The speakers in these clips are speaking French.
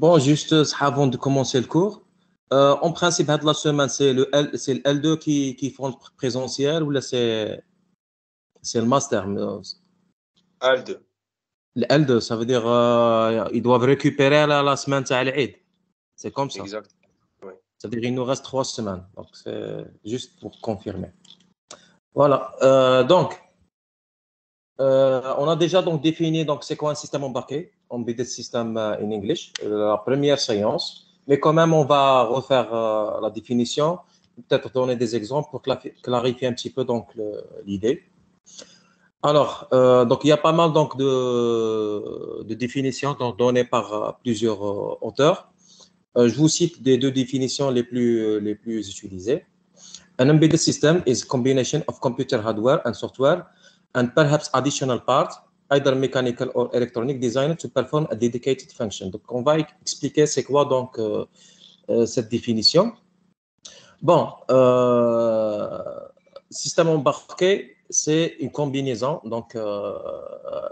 Bon, juste avant de commencer le cours, en principe, la semaine, c'est le L2 qui font le présentiel ou là, c'est le master. L2. Le L2, ça veut dire ils doivent récupérer la semaine à l'Eid. C'est comme ça. Exact. Oui. Ça veut dire qu'il nous reste 3 semaines. Donc, c'est juste pour confirmer. Voilà. On a déjà donc défini donc c'est quoi un système embarqué, embedded system in English, la première séance. Mais quand même, on va refaire la définition, peut-être donner des exemples pour clarifier un petit peu donc l'idée. Alors, donc il y a pas mal donc de définitions donc, données par plusieurs auteurs. Je vous cite des deux définitions les plus utilisées. An embedded system is a combination of computer hardware and software and perhaps additional parts, either mechanical or electronic, designed to perform a dedicated function. Donc, on va expliquer c'est quoi donc cette définition. Bon, système embarqué, c'est une combinaison, donc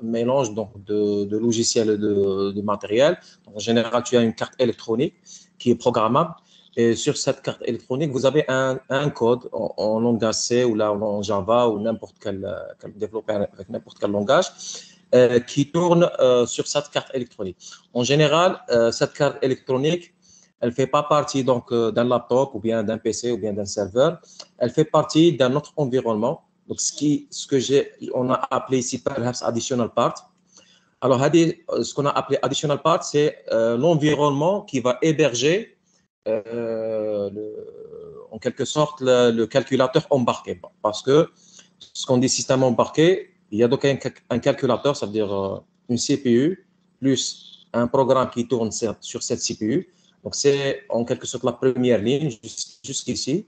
mélange donc de logiciels et de matériel. Donc, en général, tu as une carte électronique qui est programmable. Et sur cette carte électronique, vous avez un code en langage C ou là en Java ou n'importe quel développeur avec n'importe quel langage qui tourne sur cette carte électronique. En général, cette carte électronique, elle ne fait pas partie donc d'un laptop ou bien d'un PC ou bien d'un serveur. Elle fait partie d'un autre environnement. Donc, on a appelé ici perhaps additional part. Alors, ce qu'on a appelé additional part, c'est l'environnement qui va héberger en quelque sorte le calculateur embarqué. Parce que ce qu'on dit système embarqué, il y a donc un calculateur, ça veut dire une CPU, plus un programme qui tourne sur cette CPU. Donc, c'est en quelque sorte la première ligne jusqu'ici.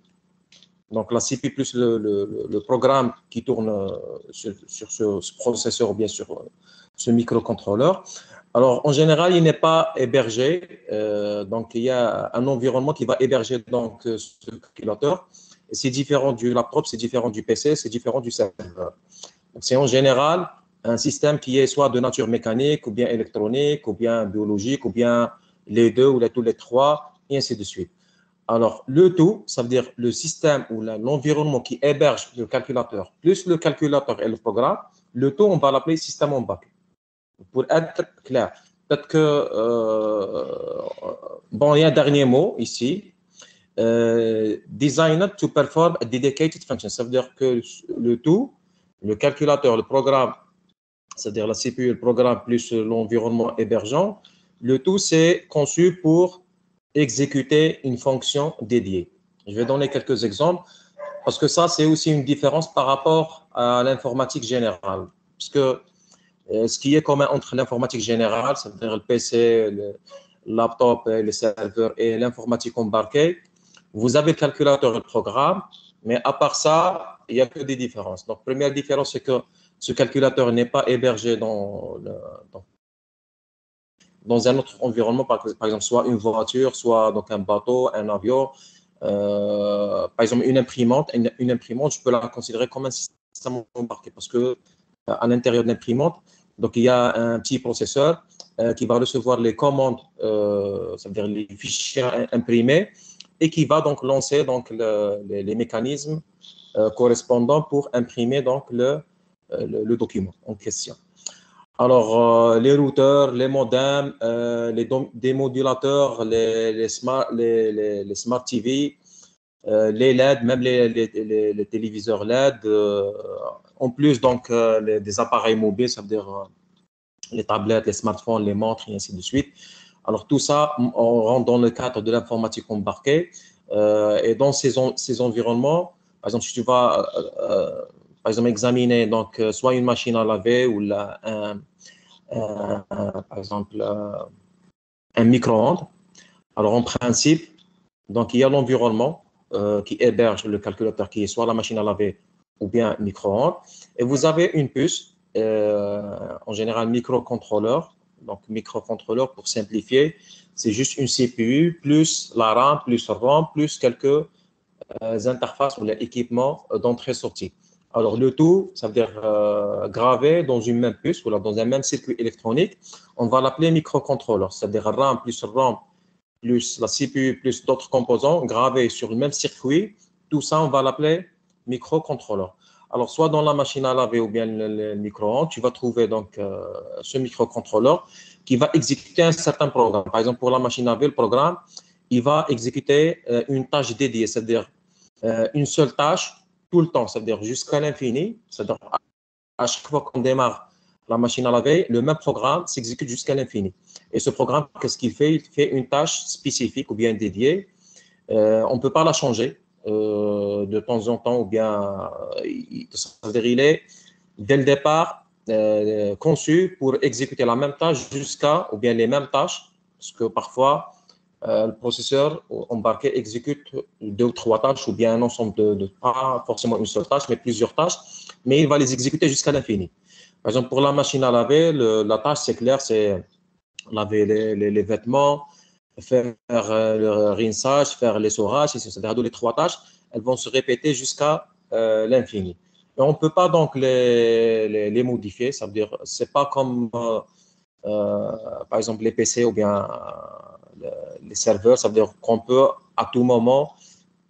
Donc, la CPU plus le programme qui tourne sur ce processeur ou bien sur ce microcontrôleur. Alors, en général, il n'est pas hébergé. Donc, il y a un environnement qui va héberger donc, ce calculateur. C'est différent du laptop, c'est différent du PC, c'est différent du serveur. C'est en général un système qui est soit de nature mécanique, ou bien électronique, ou bien biologique, ou bien les deux, ou tous les trois, et ainsi de suite. Alors, le tout, ça veut dire le système ou l'environnement qui héberge le calculateur, plus le calculateur et le programme, le tout, on va l'appeler système embarqué. Pour être clair, peut-être que, bon, il y a un dernier mot ici, designed to perform a dedicated function. Ça veut dire que le tout, le calculateur, le programme, c'est-à-dire la CPU, le programme plus l'environnement hébergeant, le tout, c'est conçu pour exécuter une fonction dédiée. Je vais donner quelques exemples parce que ça, c'est aussi une différence par rapport à l'informatique générale. Parce que ce qui est commun entre l'informatique générale, c'est-à-dire le PC, le laptop, le serveur et l'informatique embarquée, vous avez le calculateur et le programme, mais à part ça, il n'y a que des différences. Donc, première différence, c'est que ce calculateur n'est pas hébergé dans un autre environnement, par exemple, soit une voiture, soit donc un bateau, un avion. Par exemple, une imprimante, je peux la considérer comme un système embarqué parce que à l'intérieur de l'imprimante, donc il y a un petit processeur qui va recevoir les commandes, ça veut dire les fichiers imprimés, et qui va donc lancer donc les mécanismes correspondants pour imprimer donc le document en question. Alors, les routeurs, les modems, les démodulateurs, les smart TV, les LED, même les téléviseurs LED, en plus donc des appareils mobiles, ça veut dire les tablettes, les smartphones, les montres et ainsi de suite. Alors, tout ça, on rentre dans le cadre de l'informatique embarquée. Et dans ces environnements, par exemple, si tu vas par exemple examiner donc, soit une machine à laver ou par exemple un micro-ondes. Alors, en principe, donc, il y a l'environnement qui héberge le calculateur qui est soit la machine à laver ou bien micro-ondes. Et vous avez une puce, en général microcontrôleur. Donc, microcontrôleur, pour simplifier, c'est juste une CPU plus la RAM, plus ROM, plus quelques interfaces ou l'équipement d'entrée-sortie. Alors, le tout, ça veut dire gravé dans une même puce ou là, dans un même circuit électronique. On va l'appeler microcontrôleur, c'est-à-dire RAM plus la CPU plus d'autres composants gravés sur le même circuit. Tout ça, on va l'appeler microcontrôleur. Alors, soit dans la machine à laver ou bien le micro-ondes, tu vas trouver donc ce microcontrôleur qui va exécuter un certain programme. Par exemple, pour la machine à laver, le programme, il va exécuter une tâche dédiée, c'est-à-dire une seule tâche tout le temps, c'est-à-dire jusqu'à l'infini. C'est-à-dire à chaque fois qu'on démarre la machine à laver, le même programme s'exécute jusqu'à l'infini. Et ce programme, qu'est-ce qu'il fait? Il fait une tâche spécifique ou bien dédiée. On ne peut pas la changer de temps en temps ou bien c'est-à-dire il est dès le départ conçu pour exécuter la même tâche jusqu'à ou bien les mêmes tâches parce que parfois le processeur embarqué exécute deux ou trois tâches ou bien un ensemble pas forcément une seule tâche mais plusieurs tâches, mais il va les exécuter jusqu'à l'infini. Par exemple, pour la machine à laver, la tâche c'est clair, c'est laver les vêtements, faire le rinçage, faire l'essorage, c'est-à-dire les trois tâches, elles vont se répéter jusqu'à l'infini. Et on ne peut pas donc les modifier, ça veut dire c'est pas comme par exemple les PC ou bien les serveurs, ça veut dire qu'on peut à tout moment,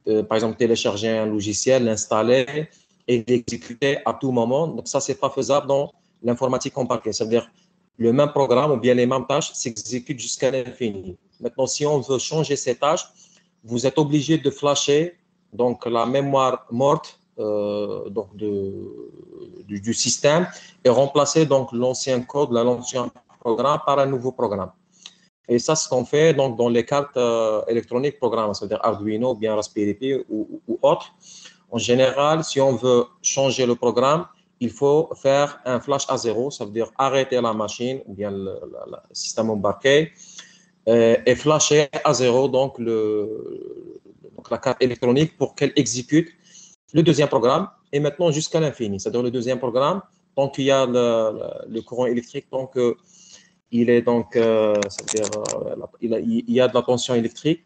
par exemple, télécharger un logiciel, l'installer et l'exécuter à tout moment. Donc ça, c'est pas faisable dans l'informatique embarquée. Ça veut dire le même programme ou bien les mêmes tâches s'exécutent jusqu'à l'infini. Maintenant, si on veut changer ces tâches, vous êtes obligé de flasher donc la mémoire morte donc du système et remplacer donc l'ancien code, l'ancien programme par un nouveau programme. Et ça, c'est ce qu'on fait donc, dans les cartes électroniques programmes, c'est-à-dire Arduino, bien Raspberry Pi ou autres. En général, si on veut changer le programme, il faut faire un flash à zéro, ça veut dire arrêter la machine ou bien le système embarqué et flasher à zéro donc, donc la carte électronique pour qu'elle exécute le deuxième programme et maintenant jusqu'à l'infini. C'est-à-dire le deuxième programme, tant qu'il y a le courant électrique, tant que il est donc, c'est-à-dire, il y a de la tension électrique,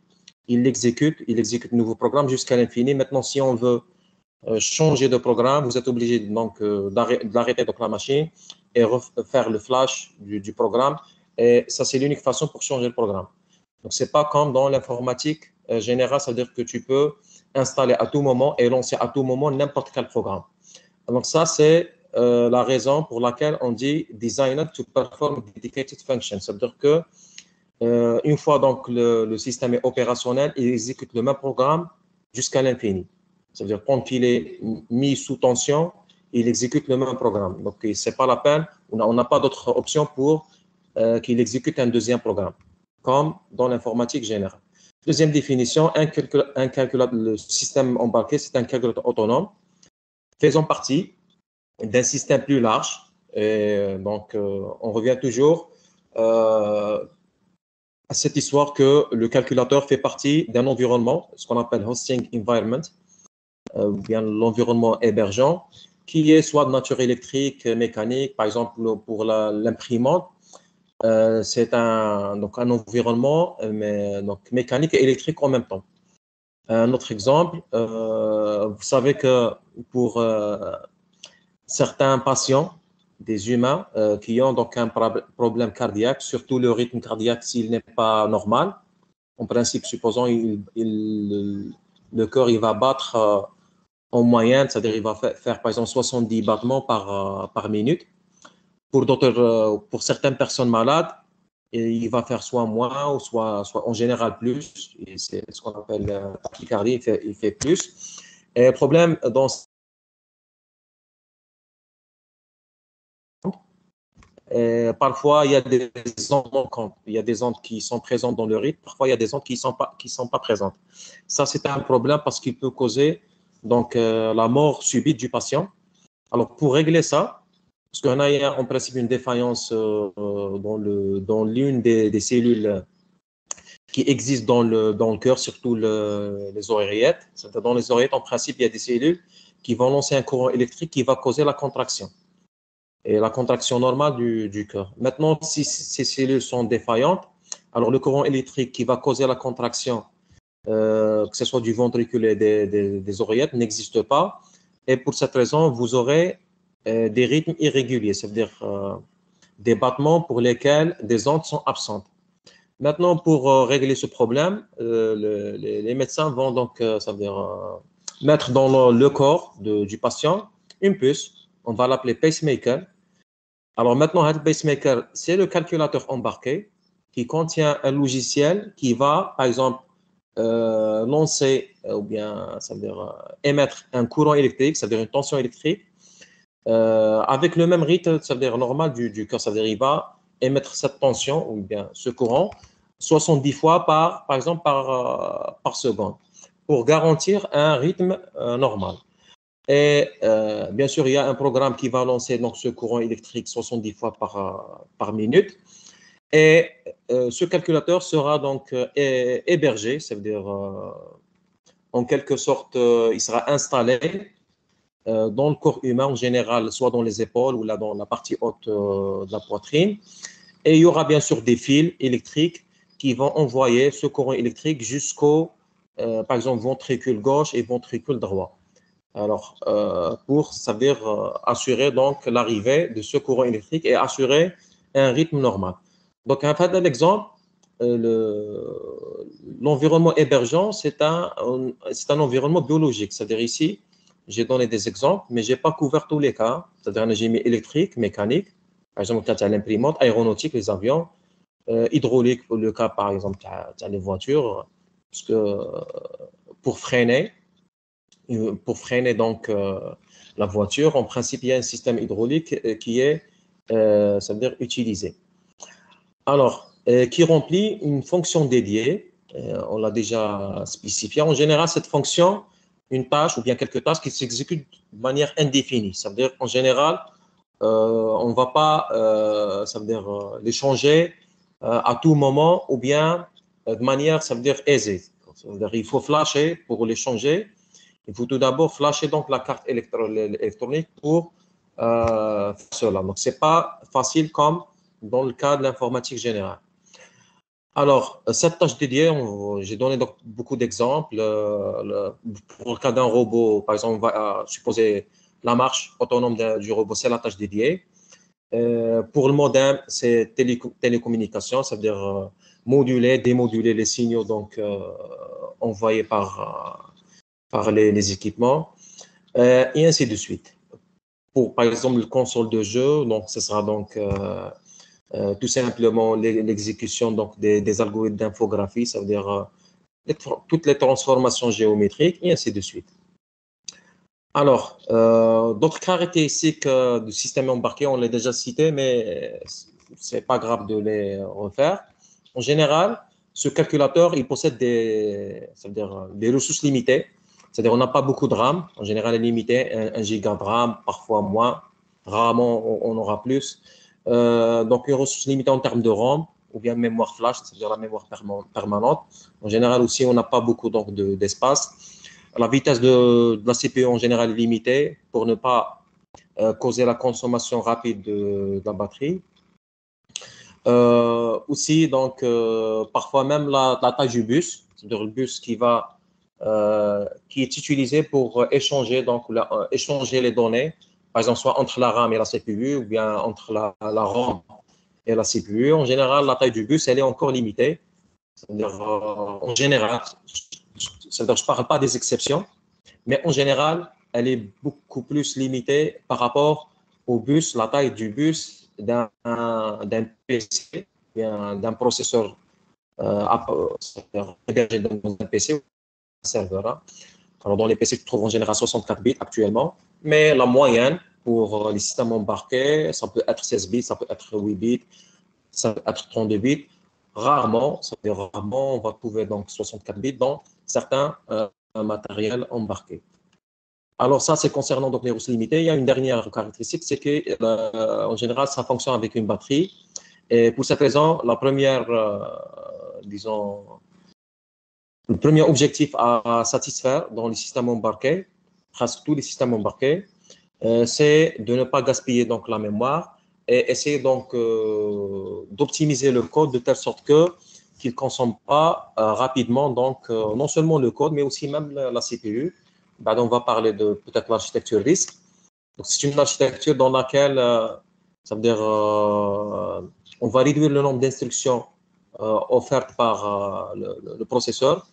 il exécute un nouveau programme jusqu'à l'infini. Maintenant, si on veut changer de programme, vous êtes obligé donc d'arrêter donc la machine et refaire le flash du programme. Et ça, c'est l'unique façon pour changer le programme. Donc, c'est pas comme dans l'informatique générale, c'est-à-dire que tu peux installer à tout moment et lancer à tout moment n'importe quel programme. Donc, ça, c'est la raison pour laquelle on dit designed to perform dedicated function. Ça veut dire que une fois donc le système est opérationnel, il exécute le même programme jusqu'à l'infini. C'est-à-dire quand il est mis sous tension, il exécute le même programme. Donc c'est pas la peine, on n'a pas d'autre option pour qu'il exécute un deuxième programme, comme dans l'informatique générale. Deuxième définition, un calculateur, le système embarqué, c'est un calculateur autonome faisant partie d'un système plus large. Et donc, on revient toujours à cette histoire que le calculateur fait partie d'un environnement, ce qu'on appelle hosting environment, ou bien l'environnement hébergeant, qui est soit de nature électrique, mécanique. Par exemple, pour l'imprimante, c'est donc un environnement donc mécanique et électrique en même temps. Un autre exemple, vous savez que pour certains patients, des humains qui ont donc un problème cardiaque, surtout le rythme cardiaque s'il n'est pas normal. En principe, supposons le cœur il va battre en moyenne, c'est-à-dire il va faire par exemple 70 battements par minute. Pour certaines personnes malades, il va faire soit moins ou soit en général plus. C'est ce qu'on appelle tachycardie, il fait plus. Et le problème dans parfois, il y a des ondes manquantes. Il y a des ondes qui sont présentes dans le rythme. Parfois, il y a des ondes qui ne sont pas présentes. Ça, c'est un problème parce qu'il peut causer donc, la mort subite du patient. Alors, pour régler ça, parce qu'on a en principe une défaillance dans l'une des cellules qui existent dans le cœur, surtout les oreillettes. Dans les oreillettes, en principe, il y a des cellules qui vont lancer un courant électrique qui va causer la contraction et la contraction normale du cœur. Maintenant, si ces cellules sont défaillantes, alors le courant électrique qui va causer la contraction, que ce soit du ventricule et des oreillettes, n'existe pas. Et pour cette raison, vous aurez des rythmes irréguliers, c'est-à-dire des battements pour lesquels des ondes sont absentes. Maintenant, pour régler ce problème, les médecins vont donc ça veut dire, mettre dans le corps du patient une puce. On va l'appeler pacemaker. Alors maintenant, le pacemaker, c'est le calculateur embarqué qui contient un logiciel qui va, par exemple, lancer ou bien ça veut dire, émettre un courant électrique, c'est-à-dire une tension électrique, avec le même rythme, ça veut dire normal du cœur, ça veut dire il va émettre cette tension ou bien ce courant 70 fois par exemple par seconde pour garantir un rythme normal. Et bien sûr, il y a un programme qui va lancer donc, ce courant électrique 70 fois par minute. Et ce calculateur sera donc hébergé, ça veut dire en quelque sorte, il sera installé dans le corps humain en général, soit dans les épaules ou là dans la partie haute de la poitrine. Et il y aura bien sûr des fils électriques qui vont envoyer ce courant électrique jusqu'au, par exemple, ventricule gauche et ventricule droit. Alors, ça veut dire assurer donc l'arrivée de ce courant électrique et assurer un rythme normal. Donc, un fait d'exemple, l'environnement hébergeant, c'est un environnement biologique. C'est-à-dire ici, j'ai donné des exemples, mais je n'ai pas couvert tous les cas. C'est-à-dire un génie électrique, mécanique, par exemple, quand tu as l'imprimante, aéronautique, les avions, hydraulique, pour le cas, par exemple, tu as les voitures, parce que pour freiner donc la voiture, en principe, il y a un système hydraulique qui est, ça veut dire, utilisé. Alors, qui remplit une fonction dédiée, on l'a déjà spécifié. En général, cette fonction, une tâche ou bien quelques tâches qui s'exécutent de manière indéfinie. Ça veut dire qu'en général, on ne va pas, ça veut dire, les changer à tout moment ou bien de manière, ça veut dire, aisée. Ça veut dire, il faut flasher pour les changer. Il faut tout d'abord flasher donc la carte électronique pour cela. Donc, ce n'est pas facile comme dans le cas de l'informatique générale. Alors, cette tâche dédiée, j'ai donné donc beaucoup d'exemples. Pour le cas d'un robot, par exemple, on va supposer la marche autonome du robot, c'est la tâche dédiée. Pour le modem, c'est télécommunication, ça veut dire moduler, démoduler les signaux donc, envoyés par les équipements, et ainsi de suite. Pour, par exemple, le console de jeu, donc, ce sera donc tout simplement l'exécution donc, des algorithmes d'infographie, ça veut dire toutes les transformations géométriques, et ainsi de suite. Alors, d'autres caractéristiques du système embarqué, on l'a déjà cité, mais ce n'est pas grave de les refaire. En général, ce calculateur, il possède ça veut dire, des ressources limitées. C'est-à-dire on n'a pas beaucoup de RAM. En général, elle est limitée, 1 giga de RAM, parfois moins. Rarement, on aura plus. Donc, une ressource limitée en termes de RAM ou bien mémoire flash, c'est-à-dire la mémoire permanente. En général aussi, on n'a pas beaucoup d'espace. La vitesse de la CPU en général est limitée pour ne pas causer la consommation rapide de la batterie. Aussi, donc, parfois même la taille du bus, c'est-à-dire le bus qui est utilisé pour échanger, donc, échanger les données, par exemple, soit entre la RAM et la CPU, ou bien entre la RAM et la CPU. En général, la taille du bus, elle est encore limitée. C'est-à-dire, en général, c'est-à-dire, je ne parle pas des exceptions, mais en général, elle est beaucoup plus limitée par rapport au bus, la taille du bus d'un PC, d'un processeur hébergé dans un PC ou un serveur. Alors, dans les PC, tu trouves en général 64 bits actuellement, mais la moyenne pour les systèmes embarqués, ça peut être 16 bits, ça peut être 8 bits, ça peut être 32 bits. Rarement, ça veut dire rarement, on va trouver donc 64 bits dans certains matériels embarqués. Alors ça, c'est concernant donc les ressources limitées. Il y a une dernière caractéristique, c'est que en général, ça fonctionne avec une batterie. Et pour cette raison, disons, le premier objectif à satisfaire dans les systèmes embarqués, presque tous les systèmes embarqués, c'est de ne pas gaspiller donc la mémoire et essayer donc d'optimiser le code de telle sorte qu'il ne consomme pas rapidement donc non seulement le code, mais aussi même la CPU. on va parler de peut-être l'architecture risque. Donc, c'est une architecture dans laquelle, ça veut dire, on va réduire le nombre d'instructions offertes par le processeur.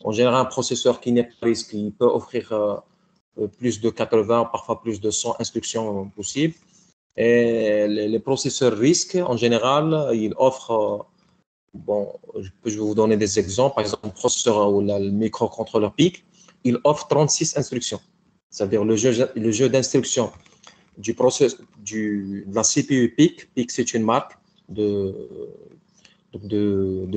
En général, un processeur qui n'est pas risque, il peut offrir plus de 80, parfois plus de 100 instructions possibles. Et les processeurs risques, en général, ils offrent, bon, je vais vous donner des exemples. Par exemple, le processeur ou le microcontrôleur PIC, il offre 36 instructions. C'est-à-dire le jeu d'instructions de la CPU PIC. PIC, c'est une marque de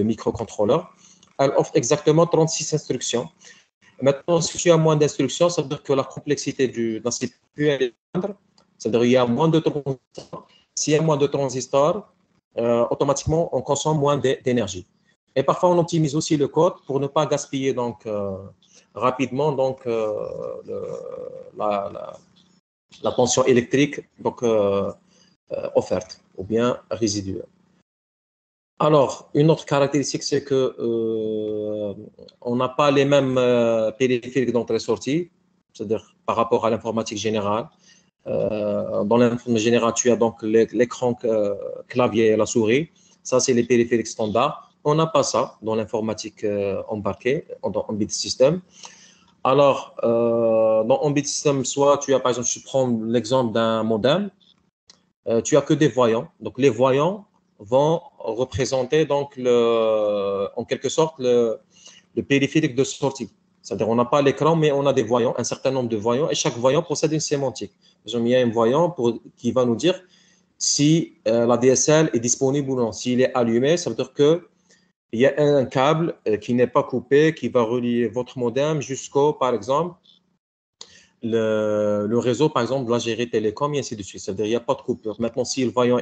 microcontrôleur. Elle offre exactement 36 instructions. Maintenant, si tu as moins d'instructions, ça veut dire que la complexité de la CPU est moindre. C'est-à-dire qu'il y a moins de transistors. S'il y a moins de transistors, automatiquement, on consomme moins d'énergie. Et parfois, on optimise aussi le code pour ne pas gaspiller donc, rapidement donc, la tension électrique donc, offerte ou bien résiduelle. Alors, une autre caractéristique, c'est que on n'a pas les mêmes périphériques d'entrée-sortie, c'est-à-dire par rapport à l'informatique générale. Dans l'informatique générale, tu as donc l'écran clavier et la souris. Ça, c'est les périphériques standards. On n'a pas ça dans l'informatique embarquée, dans Embedded System. Alors, dans Embedded System, soit tu as, par exemple, je prends l'exemple d'un modem, tu as que des voyants. Donc, les voyants vont représenter donc en quelque sorte le périphérique de sortie. C'est-à-dire on n'a pas l'écran, mais on a des voyants, un certain nombre de voyants, et chaque voyant possède une sémantique. Il y a un voyant qui va nous dire si la DSL est disponible ou non. S'il est allumé, ça veut dire qu'il y a un câble qui n'est pas coupé, qui va relier votre modem jusqu'au, par exemple, le réseau, par exemple, de l'Algérie Télécom, et ainsi de suite. C'est-à-dire qu'il n'y a pas de coupure. Maintenant, si le voyant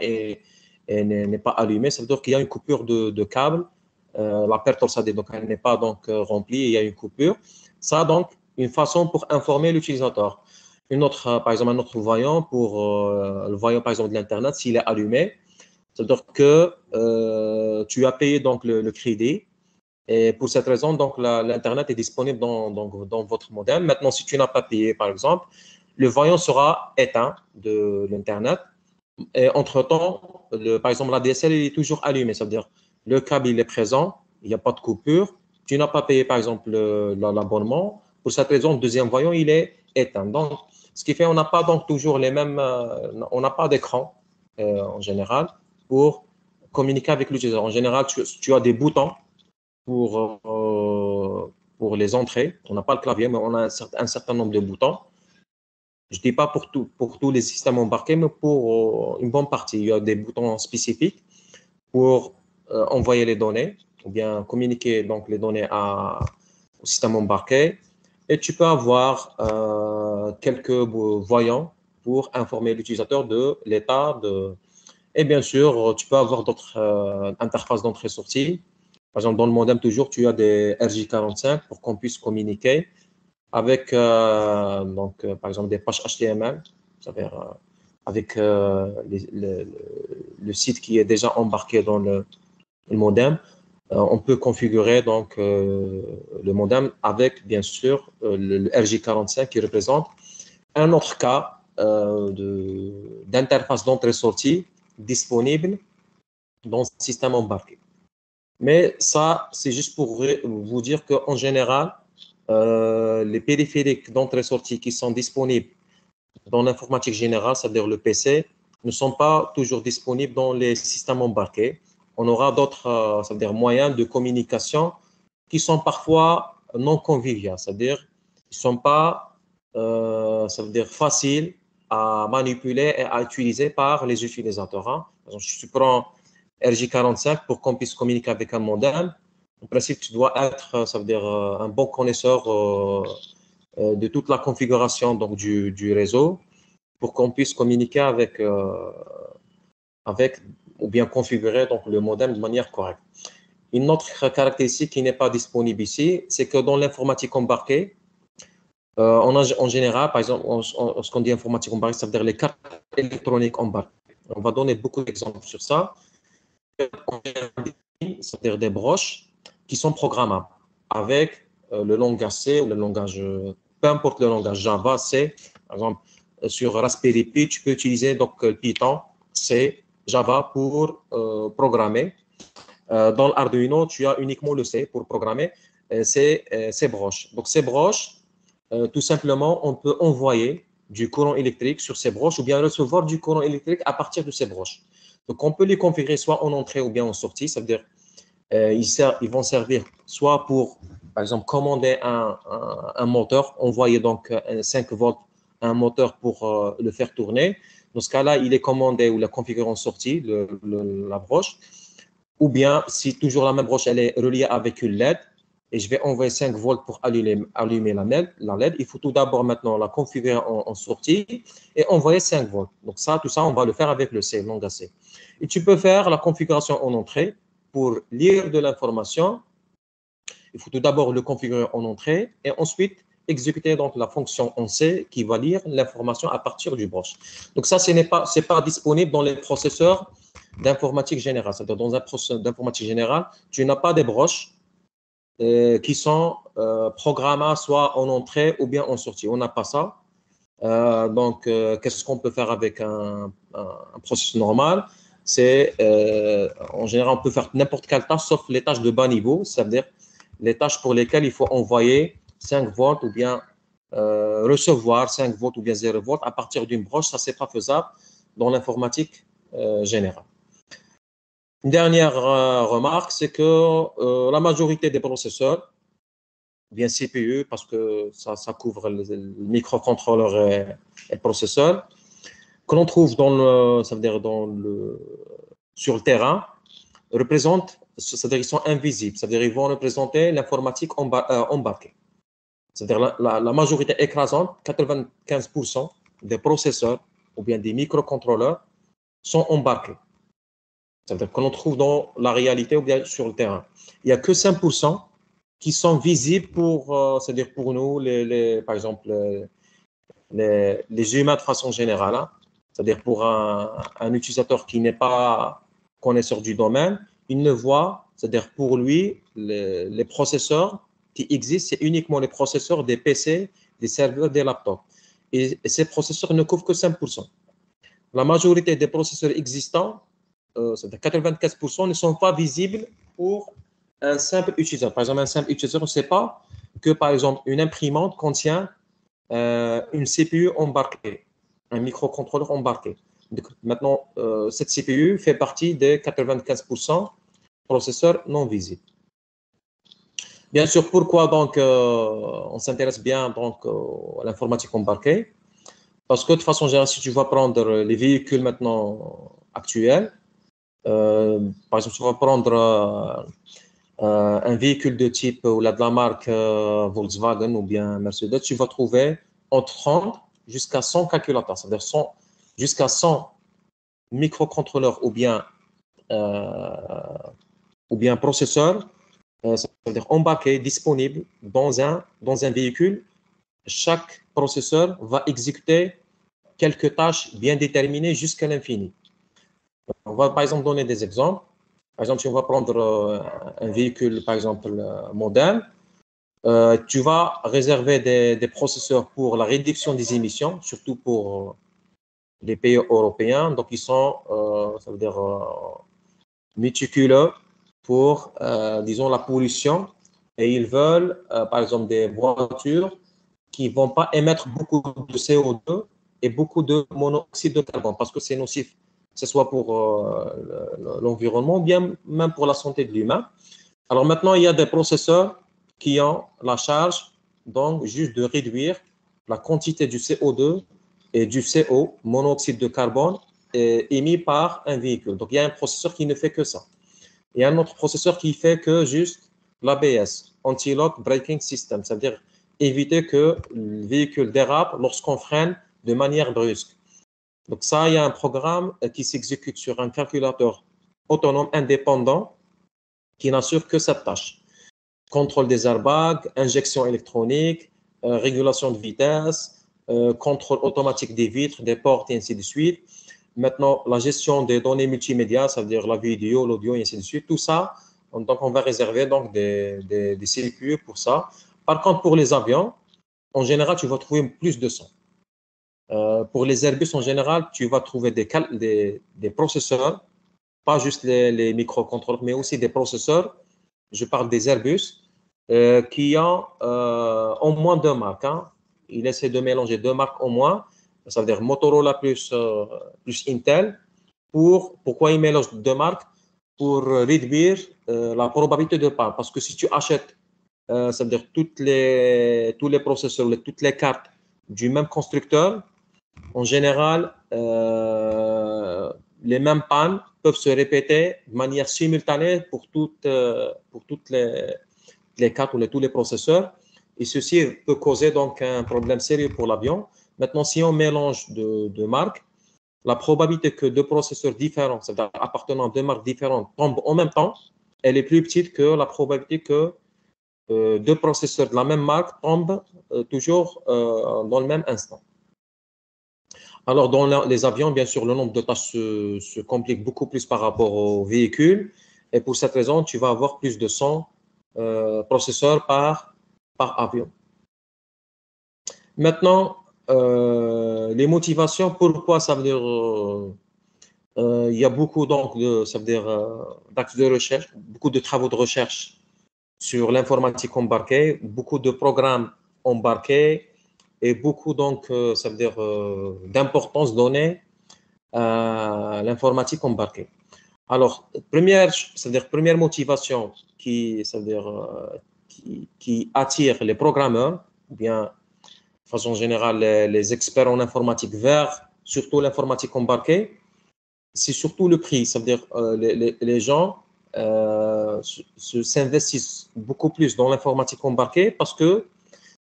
n'est pas allumé, ça veut dire qu'il y a une coupure de câble. La perte torsadée, donc elle n'est pas donc remplie, il y a une coupure. Ça, donc, une façon pour informer l'utilisateur. Une autre, par exemple, un autre voyant pour le voyant, par exemple, de l'Internet, s'il est allumé, c'est-à-dire que tu as payé donc le crédit. Et pour cette raison, donc, l'Internet est disponible dans votre modem. Maintenant, si tu n'as pas payé, par exemple, le voyant sera éteint de l'Internet. Et entre-temps, par exemple, la DSL est toujours allumée. C'est-à-dire, le câble, il est présent, il n'y a pas de coupure. Tu n'as pas payé, par exemple, l'abonnement. Pour cette raison, le deuxième voyant, il est éteint. Donc, ce qui fait qu'on n'a pas donc toujours les mêmes, on n'a pas d'écran en général pour communiquer avec l'utilisateur. En général, tu as des boutons pour les entrées. On n'a pas le clavier, mais on a un certain nombre de boutons. Je ne dis pas pour tous les systèmes embarqués, mais pour une bonne partie. Il y a des boutons spécifiques pour envoyer les données ou bien communiquer donc, les données au système embarqué. Et tu peux avoir quelques voyants pour informer l'utilisateur de l'état de. Et bien sûr, tu peux avoir d'autres interfaces d'entrée-sortie. Par exemple, dans le modem, toujours, tu as des RJ45 pour qu'on puisse communiquer avec, par exemple, des pages HTML, c'est-à-dire avec le site qui est déjà embarqué dans le modem. On peut configurer donc le modem avec, bien sûr, le RJ45 qui représente un autre cas d'interface d'entrée-sortie disponible dans le système embarqué. Mais ça, c'est juste pour vous dire qu'en général, les périphériques d'entrée-sortie qui sont disponibles dans l'informatique générale, c'est-à-dire le PC, ne sont pas toujours disponibles dans les systèmes embarqués. On aura d'autres c'est-à-dire moyens de communication qui sont parfois non conviviaux, c'est-à-dire qui ne sont pas ça veut dire faciles à manipuler et à utiliser par les utilisateurs. Hein. Par exemple, je prends RJ45 pour qu'on puisse communiquer avec un modem. En principe, tu dois être, ça veut dire, un bon connaisseur de toute la configuration donc, du réseau pour qu'on puisse communiquer avec ou bien configurer donc, le modem de manière correcte. Une autre caractéristique qui n'est pas disponible ici, c'est que dans l'informatique embarquée, en général, par exemple, ce qu'on dit informatique embarquée, ça veut dire les cartes électroniques embarquées. On va donner beaucoup d'exemples sur ça. C'est-à-dire des broches qui sont programmables avec le langage C ou le langage peu importe le langage, Java, C, par exemple, sur Raspberry Pi, tu peux utiliser donc Python, C, Java pour programmer. Dans l'Arduino, tu as uniquement le C pour programmer ces broches. Donc, ces broches, tout simplement, on peut envoyer du courant électrique sur ces broches ou bien recevoir du courant électrique à partir de ces broches. Donc, on peut les configurer soit en entrée ou bien en sortie. Ça veut dire ils vont servir soit pour, par exemple, commander un moteur, envoyer donc 5 volts à un moteur pour le faire tourner. Dans ce cas-là, il est commandé ou la configuré en sortie, la broche. Ou bien, si toujours la même broche, elle est reliée avec une LED, et je vais envoyer 5 volts pour allumer la LED, il faut tout d'abord maintenant la configurer en sortie et envoyer 5 volts. Donc ça, tout ça, on va le faire avec le C, long AC. Et tu peux faire la configuration en entrée pour lire de l'information. Il faut tout d'abord le configurer en entrée et ensuite exécuter donc la fonction en C qui va lire l'information à partir du broche. Donc ça, ce n'est pas disponible dans les processeurs d'informatique générale. C'est-à-dire dans un processeur d'informatique générale, tu n'as pas des broches qui sont programmables soit en entrée ou bien en sortie. On n'a pas ça. Donc, qu'est-ce qu'on peut faire avec un processeur normal? C'est, en général, on peut faire n'importe quelle tâche sauf les tâches de bas niveau, c'est-à-dire les tâches pour lesquelles il faut envoyer 5 volts ou bien recevoir 5 volts ou bien 0 volts à partir d'une broche. Ça, c'est pas faisable dans l'informatique générale. Une dernière remarque, c'est que la majorité des processeurs, bien CPU, parce que ça couvre le microcontrôleur et le processeur, que l'on trouve ça veut dire sur le terrain, représentent, c'est-à-dire ils sont invisibles, c'est-à-dire ils vont représenter l'informatique embarquée. C'est-à-dire la majorité écrasante, 95% des processeurs ou bien des microcontrôleurs sont embarqués. C'est-à-dire que l'on trouve dans la réalité ou bien sur le terrain. Il n'y a que 5% qui sont visibles c'est-à-dire pour nous, par exemple, les humains de façon générale. Hein. C'est-à-dire pour un utilisateur qui n'est pas connaisseur du domaine, il ne voit, c'est-à-dire pour lui, les processeurs qui existent, c'est uniquement les processeurs des PC, des serveurs, des laptops. Et ces processeurs ne couvrent que 5%. La majorité des processeurs existants, c'est-à-dire 95%, ne sont pas visibles pour un simple utilisateur. Par exemple, un simple utilisateur ne sait pas que, par exemple, une imprimante contient une CPU embarquée, un microcontrôleur embarqué. Donc, maintenant, cette CPU fait partie des 95% processeurs non visibles. Bien sûr, pourquoi donc on s'intéresse bien donc à l'informatique embarquée? Parce que de façon générale, si tu vas prendre les véhicules maintenant actuels, par exemple, tu vas prendre un véhicule de type ou de la marque Volkswagen ou bien Mercedes, tu vas trouver entre 30 jusqu'à 100 calculateurs, c'est-à-dire jusqu'à 100 microcontrôleurs ou bien processeurs, c'est-à-dire embarqués, disponibles dans un véhicule. Chaque processeur va exécuter quelques tâches bien déterminées jusqu'à l'infini. On va par exemple donner des exemples. Par exemple, si on va prendre un véhicule, par exemple, moderne, tu vas réserver des processeurs pour la réduction des émissions, surtout pour les pays européens. Donc, ils sont, ça veut dire, méticuleux pour, disons, la pollution. Et ils veulent, par exemple, des voitures qui ne vont pas émettre beaucoup de CO2 et beaucoup de monoxyde de carbone parce que c'est nocif, que ce soit pour l'environnement ou bien même pour la santé de l'humain. Alors maintenant, il y a des processeurs qui ont la charge donc juste de réduire la quantité du CO2 et du CO, monoxyde de carbone, émis par un véhicule. Donc il y a un processeur qui ne fait que ça. Il y a un autre processeur qui fait que juste l'ABS, Anti-Lock Braking System, c'est-à-dire éviter que le véhicule dérape lorsqu'on freine de manière brusque. Donc ça, il y a un programme qui s'exécute sur un calculateur autonome indépendant qui n'assure que cette tâche. Contrôle des airbags, injection électronique, régulation de vitesse, contrôle automatique des vitres, des portes et ainsi de suite. Maintenant, la gestion des données multimédia, ça veut dire la vidéo, l'audio et ainsi de suite. Tout ça, donc on va réserver donc des CPU pour ça. Par contre, pour les avions, en général, tu vas trouver plus de 100. Pour les Airbus, en général, tu vas trouver des processeurs, pas juste les microcontrôleurs, mais aussi des processeurs. Je parle des Airbus qui ont au moins deux marques. Hein. Il essaie de mélanger deux marques au moins. Ça veut dire Motorola plus Intel. Pourquoi il mélange deux marques? Pour réduire la probabilité de panne. Parce que si tu achètes, ça veut dire tous les processeurs, toutes les cartes du même constructeur, en général, les mêmes pannes peuvent se répéter de manière simultanée pour toutes les cartes ou tous les processeurs. Et ceci peut causer donc un problème sérieux pour l'avion. Maintenant, si on mélange de marques, la probabilité que deux processeurs différents, c'est-à-dire appartenant à deux marques différentes, tombent en même temps, elle est plus petite que la probabilité que deux processeurs de la même marque tombent toujours dans le même instant. Alors, dans les avions, bien sûr, le nombre de tâches se complique beaucoup plus par rapport aux véhicules. Et pour cette raison, tu vas avoir plus de 100 processeurs par avion. Maintenant, les motivations, pourquoi ça veut dire il y a beaucoup donc ça veut dire d'axes de recherche, beaucoup de travaux de recherche sur l'informatique embarquée, beaucoup de programmes embarqués et beaucoup donc ça veut dire d'importance donnée à l'informatique embarquée. Alors première motivation qui attire les programmeurs ou bien de façon générale les experts en informatique vers surtout l'informatique embarquée, c'est surtout le prix. Ça veut dire les gens s'investissent beaucoup plus dans l'informatique embarquée parce que